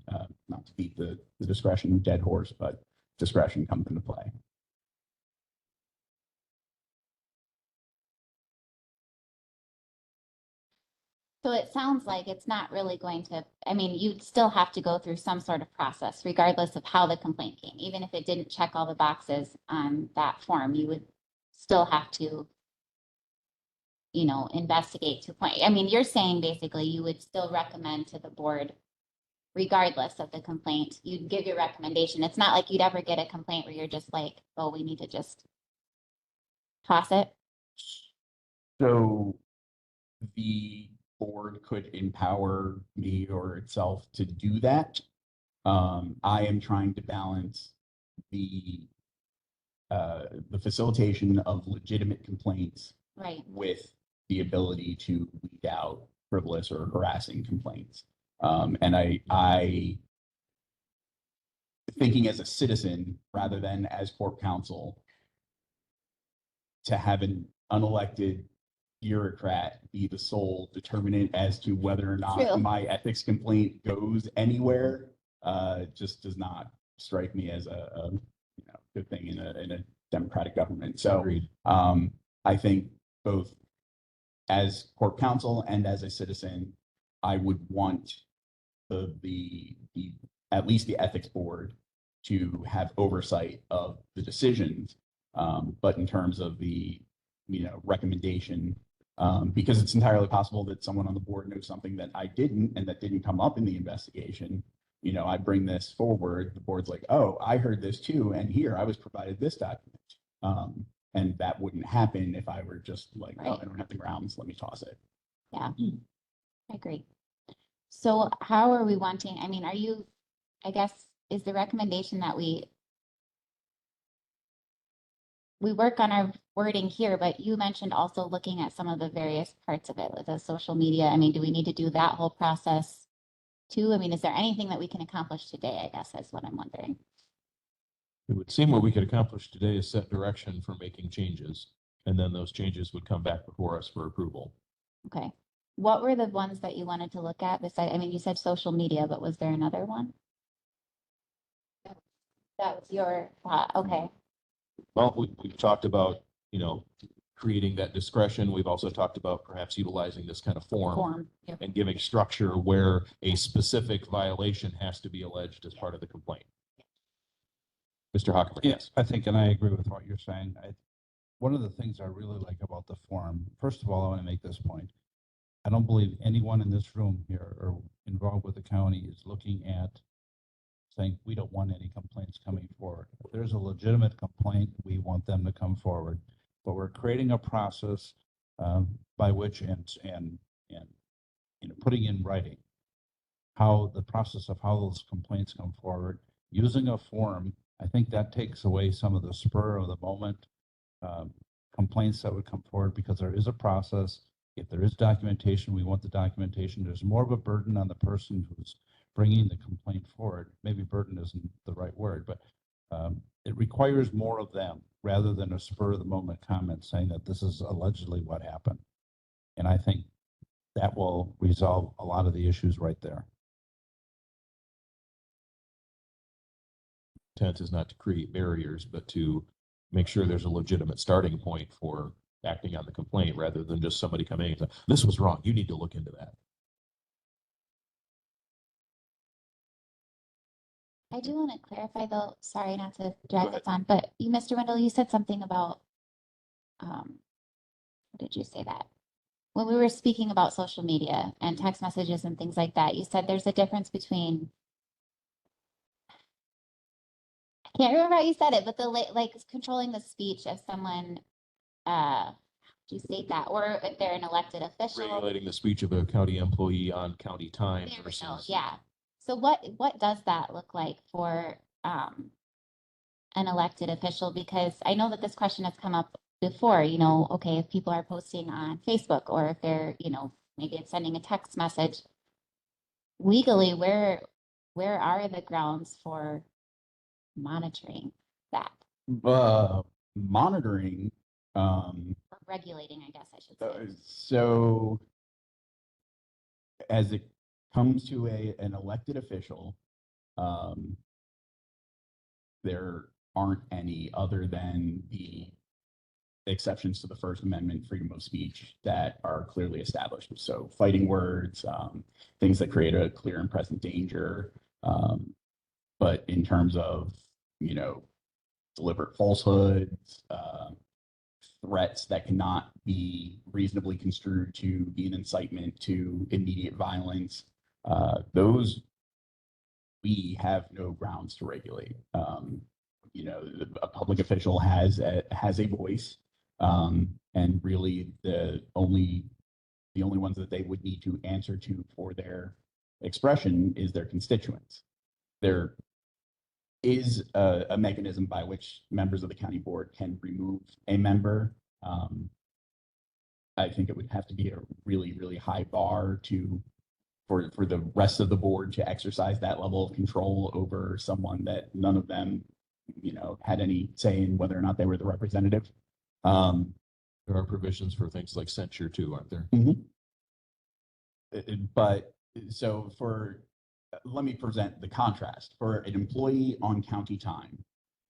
not to beat the discretion dead horse, but discretion comes into play. So it sounds like it's not really going to, I mean, you'd still have to go through some sort of process regardless of how the complaint came. Even if it didn't check all the boxes on that form, you would still have to, you know, investigate to point. I mean, you're saying basically you would still recommend to the board regardless of the complaint, you'd give your recommendation. It's not like you'd ever get a complaint where you're just like, oh, we need to just toss it. So the board could empower me or itself to do that. I am trying to balance the facilitation of legitimate complaints Right. with the ability to weed out frivolous or harassing complaints. And I thinking as a citizen rather than as corp counsel, to have an unelected bureaucrat be the sole determinant as to whether or not True. my ethics complaint goes anywhere just does not strike me as a you know, good thing in a democratic government. So I think both as corp counsel and as a citizen, I would want the at least the ethics board to have oversight of the decisions. But in terms of the, you know, recommendation, because it's entirely possible that someone on the board knows something that I didn't and that didn't come up in the investigation. You know, I bring this forward, the board's like, oh, I heard this too, and here I was provided this document. And that wouldn't happen if I were just like, oh, I don't have the grounds, let me toss it. Yeah, I agree. So how are we wanting, I mean, are you, I guess, is the recommendation that we work on our wording here, but you mentioned also looking at some of the various parts of it, like the social media. I mean, do we need to do that whole process too? I mean, is there anything that we can accomplish today, I guess, is what I'm wondering. It would seem what we could accomplish today is set direction for making changes, and then those changes would come back before us for approval. Okay. What were the ones that you wanted to look at besides, I mean, you said social media, but was there another one? That was your thought. Okay. Well, we've talked about, you know, creating that discretion. We've also talked about perhaps utilizing this kind of form Yep. and giving structure where a specific violation has to be alleged as part of the complaint. Mr. Hockenberg? Yes, I think, and I agree with what you're saying. One of the things I really like about the forum, first of all, I want to make this point. I don't believe anyone in this room here or involved with the county is looking at saying, we don't want any complaints coming forward. If there's a legitimate complaint, we want them to come forward. But we're creating a process by which and putting in writing how the process of how those complaints come forward, using a form. I think that takes away some of the spur of the moment complaints that would come forward, because there is a process. If there is documentation, we want the documentation. There's more of a burden on the person who's bringing the complaint forward. Maybe burden isn't the right word, but it requires more of them rather than a spur of the moment comment saying that this is allegedly what happened. And I think that will resolve a lot of the issues right there. Intent is not to create barriers, but to make sure there's a legitimate starting point for acting on the complaint rather than just somebody coming and saying, this was wrong, you need to look into that. I do want to clarify though, sorry not to drag this on, but you, Mr. Wendell, you said something about, what did you say that? When we were speaking about social media and text messages and things like that, you said there's a difference between, I can't remember how you said it, but like controlling the speech of someone, do you state that? Or if they're an elected official. Regulating the speech of a county employee on county time There we go, versus. yeah. So what does that look like for an elected official? Because I know that this question has come up before, okay, if people are posting on Facebook or if they're, maybe it's sending a text message. Legally, where are the grounds for monitoring that? Monitoring. Or regulating, I guess I should say. So as it comes to an elected official, there aren't any other than the exceptions to the First Amendment freedom of speech that are clearly established. So fighting words, things that create a clear and present danger. But in terms of, deliberate falsehoods, threats that cannot be reasonably construed to be an incitement to immediate violence, those we have no grounds to regulate. A public official has a voice, and really the only ones that they would need to answer to for their expression is their constituents. There is a mechanism by which members of the county board can remove a member. I think it would have to be a really, really high bar for the rest of the board to exercise that level of control over someone that none of them, had any say in whether or not they were the representative. There are provisions for things like censure too, aren't there? But so let me present the contrast. For an employee on county time,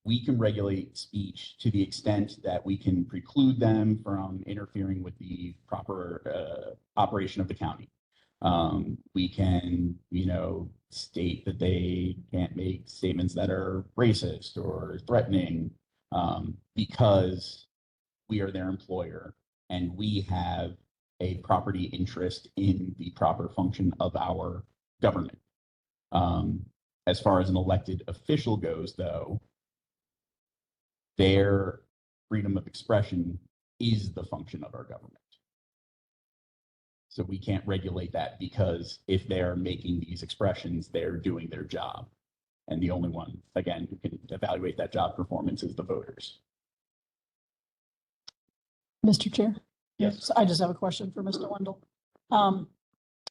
we can regulate speech to the extent that we can preclude them from interfering with the proper operation of the county. We can, state that they can't make statements that are racist or threatening, because we are their employer and we have a property interest in the proper function of our government. As far as an elected official goes, though, their freedom of expression is the function of our government. So we can't regulate that, because if they're making these expressions, they're doing their job. And the only one, again, who can evaluate that job performance is the voters. Mr. Chair? Yes. I just have a question for Mr. Wendell.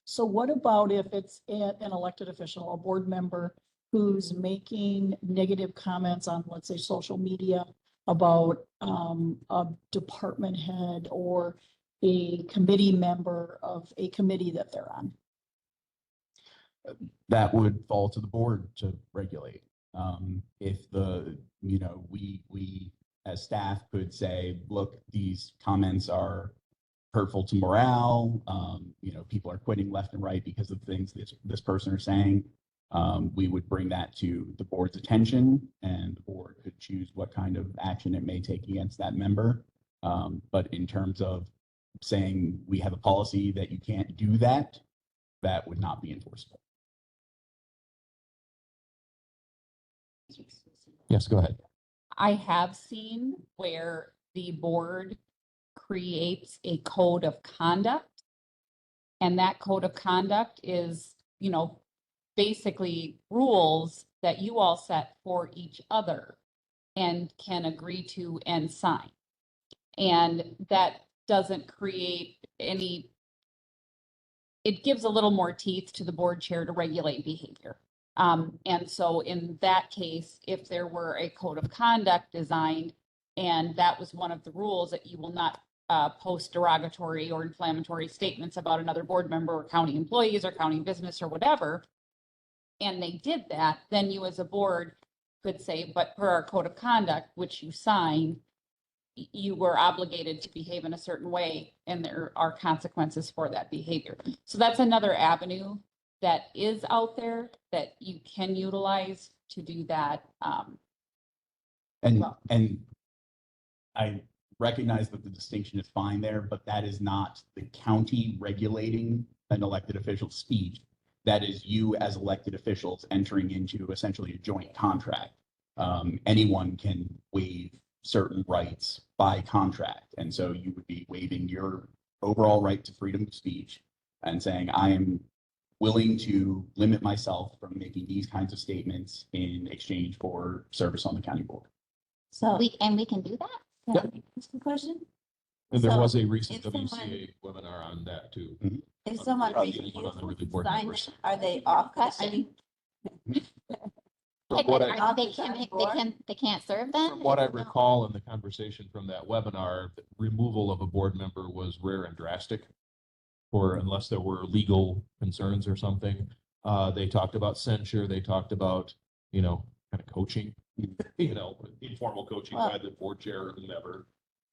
So what about if it's an elected official, a board member who's making negative comments on, let's say, social media about a department head or a committee member of a committee that they're on? That would fall to the board to regulate. If we as staff could say, look, these comments are hurtful to morale. People are quitting left and right because of things this person are saying. we would bring that to the board's attention, and the board could choose what kind of action it may take against that member. But in terms of saying we have a policy that you can't do that, that would not be enforceable. Yes, go ahead. I have seen where the board creates a code of conduct. And that code of conduct is, basically rules that you all set for each other and can agree to and sign. And that doesn't create any, it gives a little more teeth to the board chair to regulate behavior. And so in that case, if there were a code of conduct designed, and that was one of the rules that you will not post derogatory or inflammatory statements about another board member or county employees or county business or whatever, and they did that, then you as a board could say, but per our code of conduct, which you signed, you were obligated to behave in a certain way, and there are consequences for that behavior. So that's another avenue that is out there that you can utilize to do that. And I recognize that the distinction is fine there, but that is not the county regulating an elected official's speech. That is you as elected officials entering into essentially a joint contract. Anyone can waive certain rights by contract. And so you would be waiving your overall right to freedom of speech and saying, I am willing to limit myself from making these kinds of statements in exchange for service on the county board. So, We can do that? yeah, that's the question. And there So, was a recent if someone- WCA webinar on that too. If someone Probably refuses one of the really to board sign members. it, are they off? I mean, From what I- They can't serve then? From what I recall in the conversation from that webinar, the removal of a board member was rare and drastic. Or unless there were legal concerns or something. They talked about censure, they talked about, kind of coaching, informal coaching by the board chair or whomever.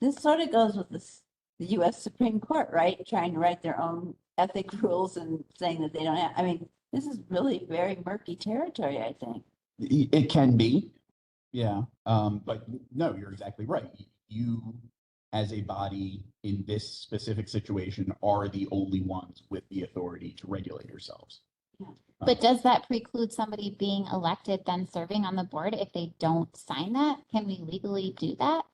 this sort of goes with the US Supreme Court, right? Trying to write their own ethic rules and saying that they don't have, this is really very murky territory, I think. It can be, yeah. But no, you're exactly right. You, as a body in this specific situation, are the only ones with the authority to regulate yourselves. But does that preclude somebody being elected then serving on the board if they don't sign that? Can we legally do that?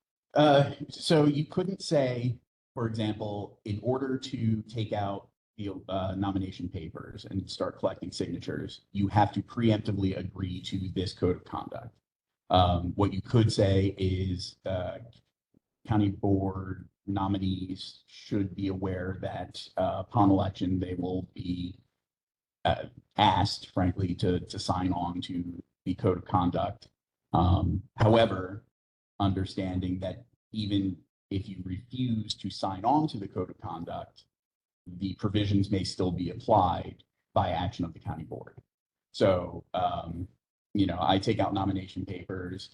So you couldn't say, for example, in order to take out the nomination papers and start collecting signatures, you have to preemptively agree to this code of conduct. What you could say is county board nominees should be aware that upon election, they will be asked, frankly, to sign on to the code of conduct. However, understanding that even if you refuse to sign on to the code of conduct, the provisions may still be applied by action of the county board. So, I take out nomination papers.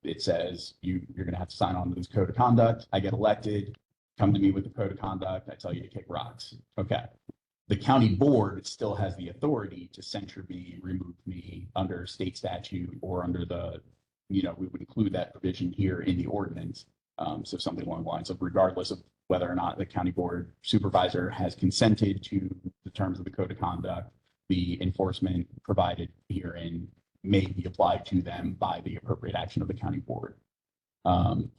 It says you're going to have to sign on to this code of conduct. I get elected, come to me with the code of conduct. I tell you to kick rocks. Okay. The county board still has the authority to censure me, remove me under state statute or under the, we would include that provision here in the ordinance. So something along the lines of regardless of whether or not the county board supervisor has consented to the terms of the code of conduct, the enforcement provided herein may be applied to them by the appropriate action of the county board.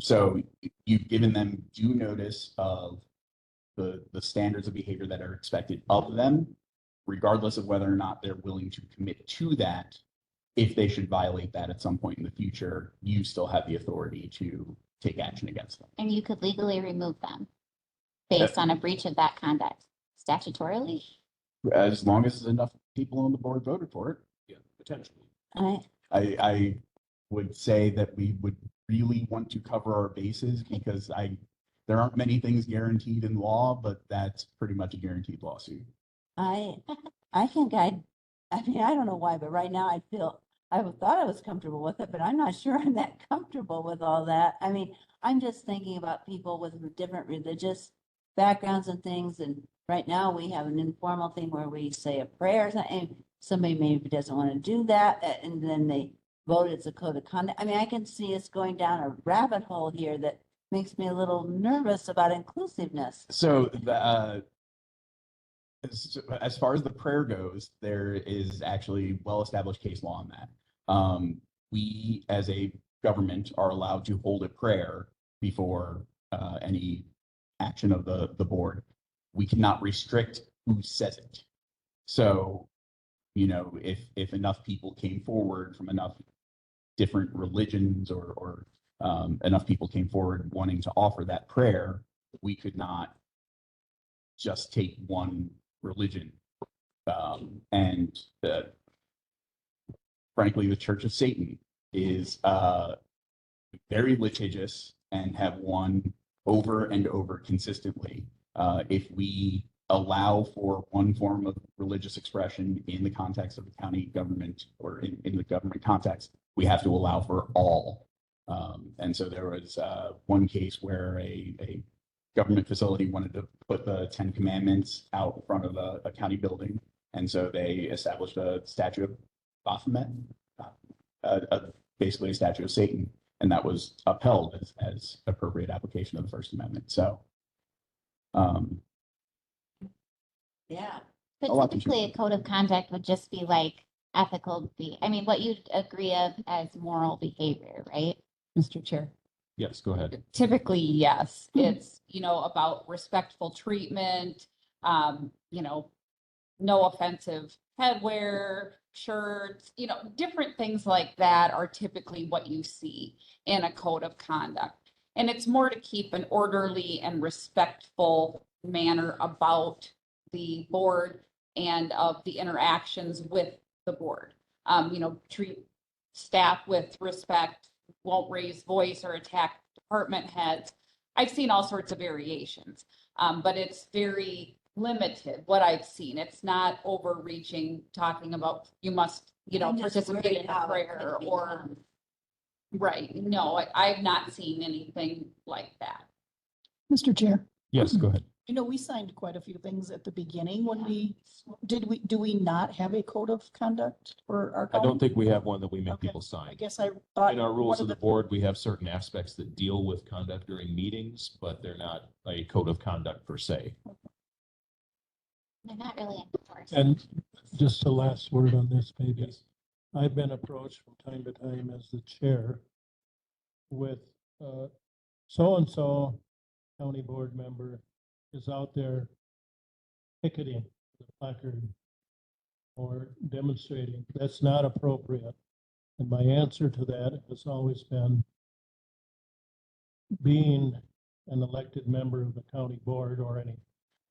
So you've given them due notice of the standards of behavior that are expected of them, regardless of whether or not they're willing to commit to that. If they should violate that at some point in the future, you still have the authority to take action against them. And you could legally remove them based on a breach of that conduct statutorily? As long as enough people on the board voted for it. Yeah, potentially. I would say that we would really want to cover our bases because there aren't many things guaranteed in law, but that's pretty much a guaranteed lawsuit. I think I don't know why, but right now I thought I was comfortable with it, but I'm not sure I'm that comfortable with all that. I'm just thinking about people with different religious backgrounds and things. And right now we have an informal thing where we say a prayer. And somebody maybe doesn't want to do that, and then they vote it's a code of conduct. I mean, I can see us going down a rabbit hole here that makes me a little nervous about inclusiveness. So as far as the prayer goes, there is actually well-established case law on that. We, as a government, are allowed to hold a prayer before any action of the board. We cannot restrict who says it. So, you know, if enough people came forward from enough different religions or enough people came forward wanting to offer that prayer, we could not just take one religion. And frankly, the Church of Satan is very litigious and have won over and over consistently. If we allow for one form of religious expression in the context of the county government or in the government context, we have to allow for all. And so there was one case where a government facility wanted to put the 10 Commandments out in front of a county building. And so they established a statue of Baphomet, basically a statue of Satan. And that was upheld as appropriate application of the First Amendment. So, Yeah. A lot But to typically, a choose code of conduct would just be like ethical, I mean, what you'd agree of as moral behavior, right? Mr. Chair. Yes, go ahead. Typically, yes, it's, you know, about respectful treatment, you know, no offensive headwear, shirts, you know, different things like that are typically what you see in a code of conduct. And it's more to keep an orderly and respectful manner about the board and of the interactions with the board. You know, treat staff with respect, won't raise voice or attack department heads. I've seen all sorts of variations, but it's very limited what I've seen. It's not overreaching, talking about you must, you know, I'm just participate worried in a how it prayer could be or, done. right. No, I've not seen anything like that. Mr. Chair, Yes, go ahead. you know, we signed quite a few things at the beginning when do we not have a code of conduct for our I don't county? think we have one that we make Okay. people I sign. guess I thought. In our rules one of the board, we have certain aspects that deal with conduct during meetings, but they're not a code of conduct per se. They're not really enforced. And just the last word on this, maybe. I've been approached from time to time as the chair with so-and-so county board member is out there picketing the placard or demonstrating. That's not appropriate. And my answer to that has always been, being an elected member of the county board or any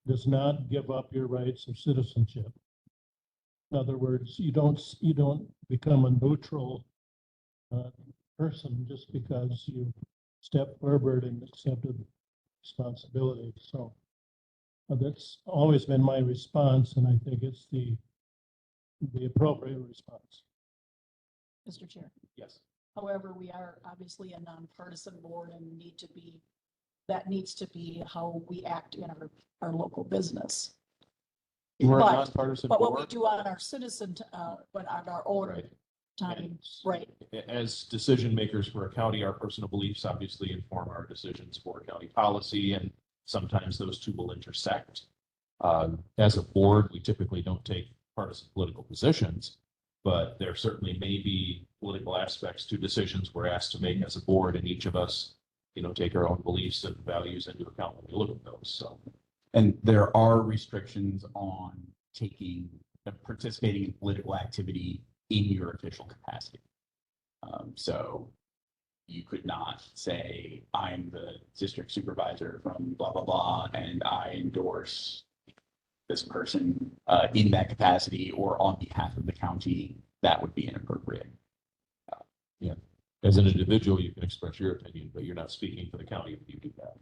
does not give up your rights of citizenship. In other words, you don't become a neutral person just because you step forward and accepted responsibility. So that's always been my response, and I think it's the appropriate response. Mr. Chair. Yes. However, we are obviously a nonpartisan board and that needs to be how we act in our local business. We're a But- nonpartisan But what we board. do on our but on our own Right. time, right? As decision makers for a county, our personal beliefs obviously inform our decisions for county policy, and sometimes those two will intersect. As a board, we typically don't take partisan political positions, but there certainly may be political aspects to decisions we're asked to make as a board, and each of us, you know, take our own beliefs and values into account when we look at those. So, And there are restrictions on participating in political activity in your official capacity. So you could not say, I'm the district supervisor from blah, blah, blah, and I endorse this person in that capacity or on behalf of the county. That would be inappropriate. yeah, as an individual, you can express your opinion, but you're not speaking for the county if you do that.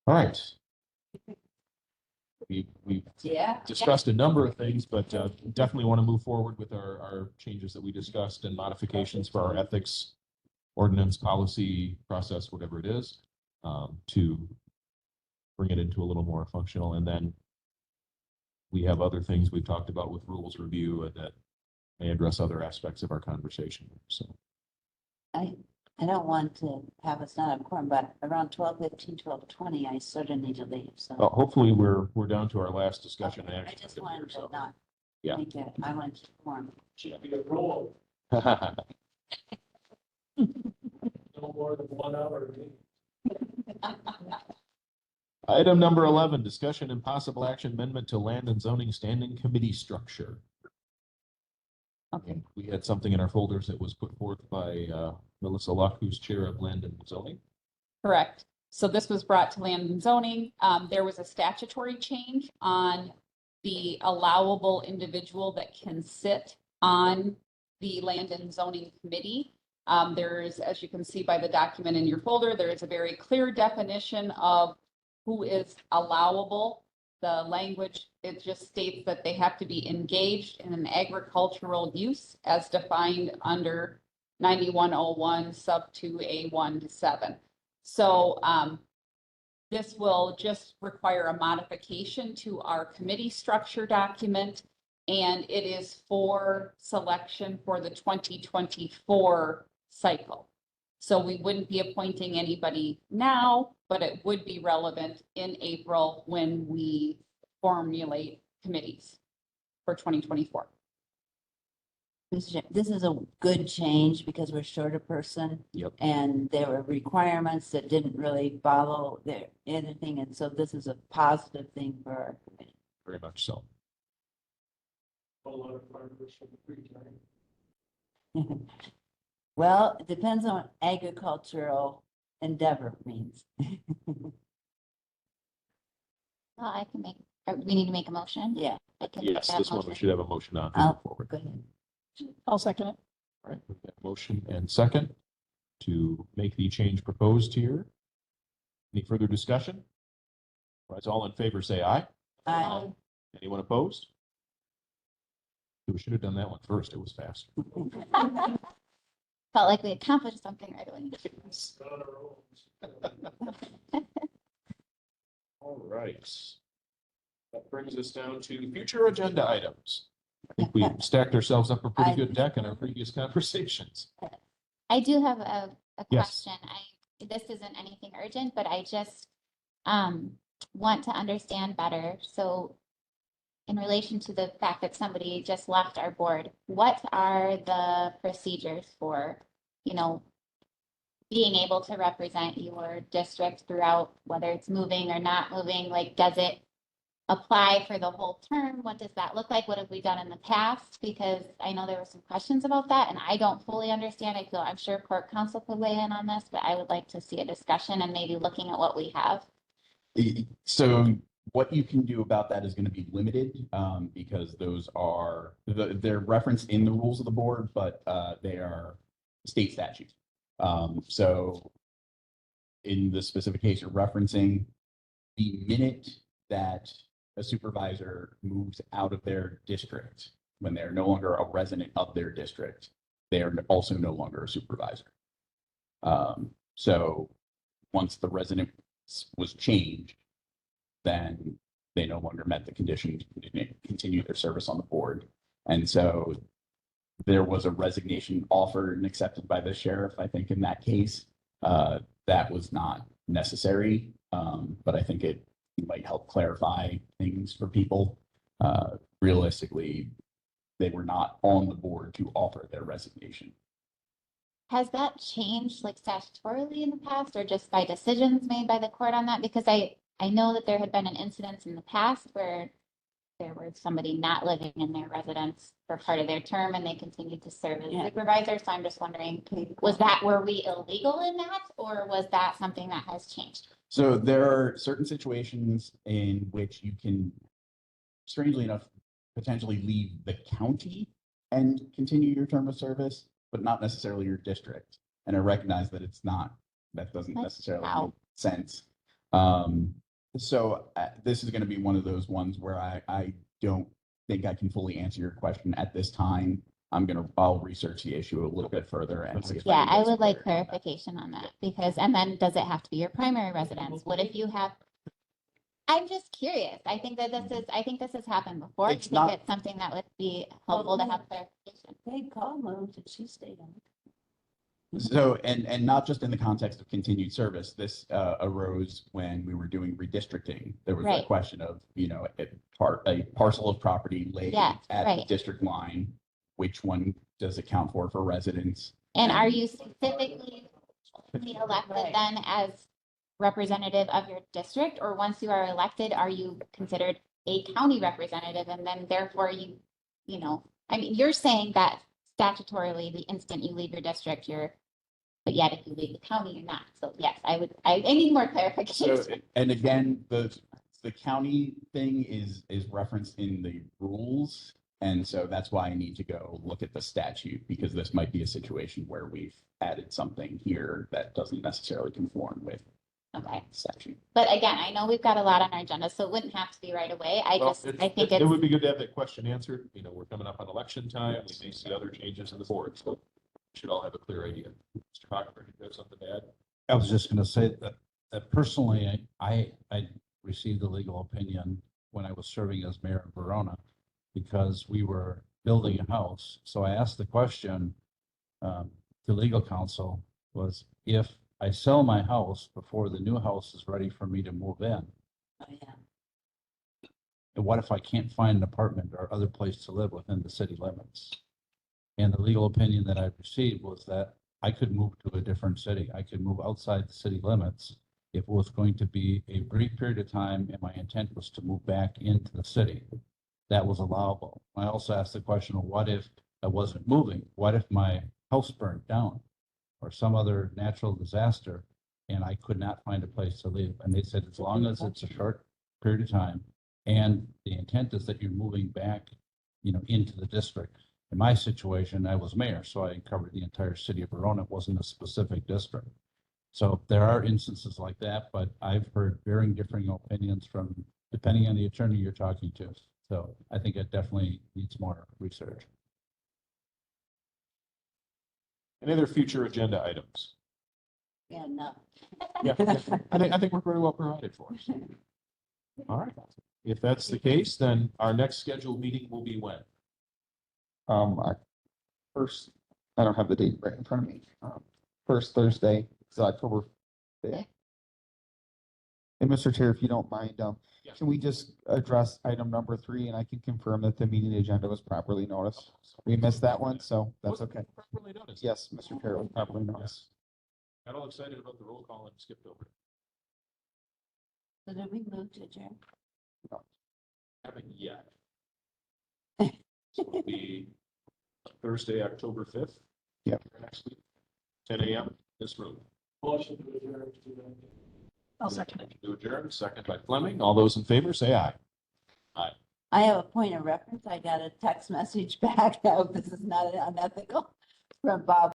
All right. We've Yeah. discussed a number of things, but definitely want to move forward with our changes that we discussed and modifications for our ethics ordinance, policy, process, whatever it is, to bring it into a little more functional. And then we have other things we've talked about with rules review and that may address other aspects of our conversation. So I don't want to have us not have quorum, but around 12:15, 12:20, I sort of need to leave, so. hopefully we're down to our last discussion. Okay, I action just item wanted here, to not Yeah. make it, I want to quorum. Should be a roll, so. no more than 1 hour. Item number 11, discussion and possible action amendment to land and zoning standing committee structure. Okay, We had something in our folders that was put forth by Melissa Luck, who's chair of land and zoning. Correct. So this was brought to land and zoning. There was a statutory change on the allowable individual that can sit on the land and zoning committee. There is, as you can see by the document in your folder, there is a very clear definition of who is allowable. The language, it just states that they have to be engaged in an agricultural use as defined under 9101 sub 2A1 to 7. So this will just require a modification to our committee structure document, and it is for selection for the 2024 cycle. So we wouldn't be appointing anybody now, but it would be relevant in April when we formulate committees for 2024. this is a good change because we're short a person. Yep. And there were requirements that didn't really follow their anything, and so this is a positive thing for our committee. Very much so. A lot of farmers should be retired. Well, it depends on what agricultural endeavor means. Well, I can make, or we need to make a motion. Yeah, I can make Yes, that this one we motion. should have a motion on to I'll- move forward. go ahead. I'll second it. All right, we've got motion and second to make the change proposed here. Any further discussion? All right, all in favor, say aye. Aye. Anyone opposed? We should have done that one first. It was faster. Felt like we accomplished something right away. It's on our own. All right. That brings us down to future agenda items. I think we stacked ourselves up a pretty good deck in our previous conversations. I do have a Yes. question. This isn't anything urgent, but I just want to understand better. So in relation to the fact that somebody just left our board, what are the procedures for, being able to represent your district throughout, whether it's moving or not moving? Like, does it apply for the whole term? What does that look like? What have we done in the past? Because I know there were some questions about that and I don't fully understand. I'm sure court counsel could weigh in on this, but I would like to see a discussion and maybe looking at what we have. So what you can do about that is going to be limited because those are, they're referenced in the rules of the board, but they are state statutes. So in the specific case you're referencing, the minute that a supervisor moves out of their district, when they're no longer a resident of their district, they are also no longer a supervisor. So once the resident was changed, then they no longer met the condition to continue their service on the board. And so there was a resignation offered and accepted by the sheriff, I think, in that case. That was not necessary, but I think it might help clarify things for people. Realistically, they were not on the board to offer their resignation. Has that changed like statutorily in the past or just by decisions made by the court on that? Because I know that there had been an incident in the past where there was somebody not living in their residence for part of their term and they continued to serve as supervisor. So I'm just wondering, were we illegal in that or was that something that has changed? So there are certain situations in which you can, strangely enough, potentially leave the county and continue your term of service, but not necessarily your district. And I recognize that that doesn't necessarily make sense. So this is going to be one of those ones where I don't think I can fully answer your question at this time. I'll research the issue a little bit further and see if Yeah, can get I would some like clarity on that. clarification on that because, and then does it have to be your primary residence? What if you have, I'm just curious. I think this has happened before. I It's think not- it's something that would be helpful to have clarification. They call moved and she stayed on. So, and not just in the context of continued service, this arose when we were doing redistricting. There was a Right. question of, a parcel of property laid Yes, at the right. district line, which one does it count for residents? And are you specifically elected then as representative of your district? Or once you are elected, are you considered a county representative? And then therefore you're saying that statutorily, the instant you leave your district, but yet if you leave the county, you're not. So yes, I need more So, clarification. and again, the county thing is referenced in the rules. And so that's why I need to go look at the statute, because this might be a situation where we've added something here that doesn't necessarily conform with Okay. statute. But again, I know we've got a lot on our agenda, so it wouldn't have to be right away. I think It it's, would be good to have that question answered. We're coming up on election time. We may see other changes in the board, so we should all have a clear idea. Mr. Cochran, you have something to add? I was just gonna say that personally, I received a legal opinion when I was serving as mayor of Verona, because we were building a house. So I asked the question to legal counsel was, if I sell my house before the new house is ready for me to move in, Oh, yeah. and what if I can't find an apartment or other place to live within the city limits? And the legal opinion that I received was that I could move to a different city. I could move outside the city limits if it was going to be a brief period of time and my intent was to move back into the city. That was allowable. I also asked the question, well, what if I wasn't moving? What if my house burned down or some other natural disaster and I could not find a place to live? And they said, as long as it's a short period of time and the intent is that you're moving back, into the district. In my situation, I was mayor, so I covered the entire city of Verona. It wasn't a specific district. So there are instances like that, but I've heard varying differing opinions from, depending on the attorney you're talking to. So I think it definitely needs more research. Any other future agenda items? Yeah, no. Yeah, I think we're very well provided for. All right. If that's the case, then our next scheduled meeting will be when? I don't have the date right in front of me. First Thursday is October 5th. And Mr. Chair, if you don't mind, Yes. can we just address item number 3, and I can confirm that the meeting agenda was properly noticed? We missed that one, so that's Was it okay. properly noticed? Yes, Mr. Chair, it was properly Yes. noticed. Got all excited about the roll call and skipped over it. So did we move to adjourn? Haven't yet. So it'll be Thursday, October 5th. Yep. Next week, 10 a.m. this room. Motion to adjourn to that. I'll second it. To adjourn, second by Fleming. All those in favor, say aye. I have a point of reference. I got a text message back. I hope this is not unethical from Bob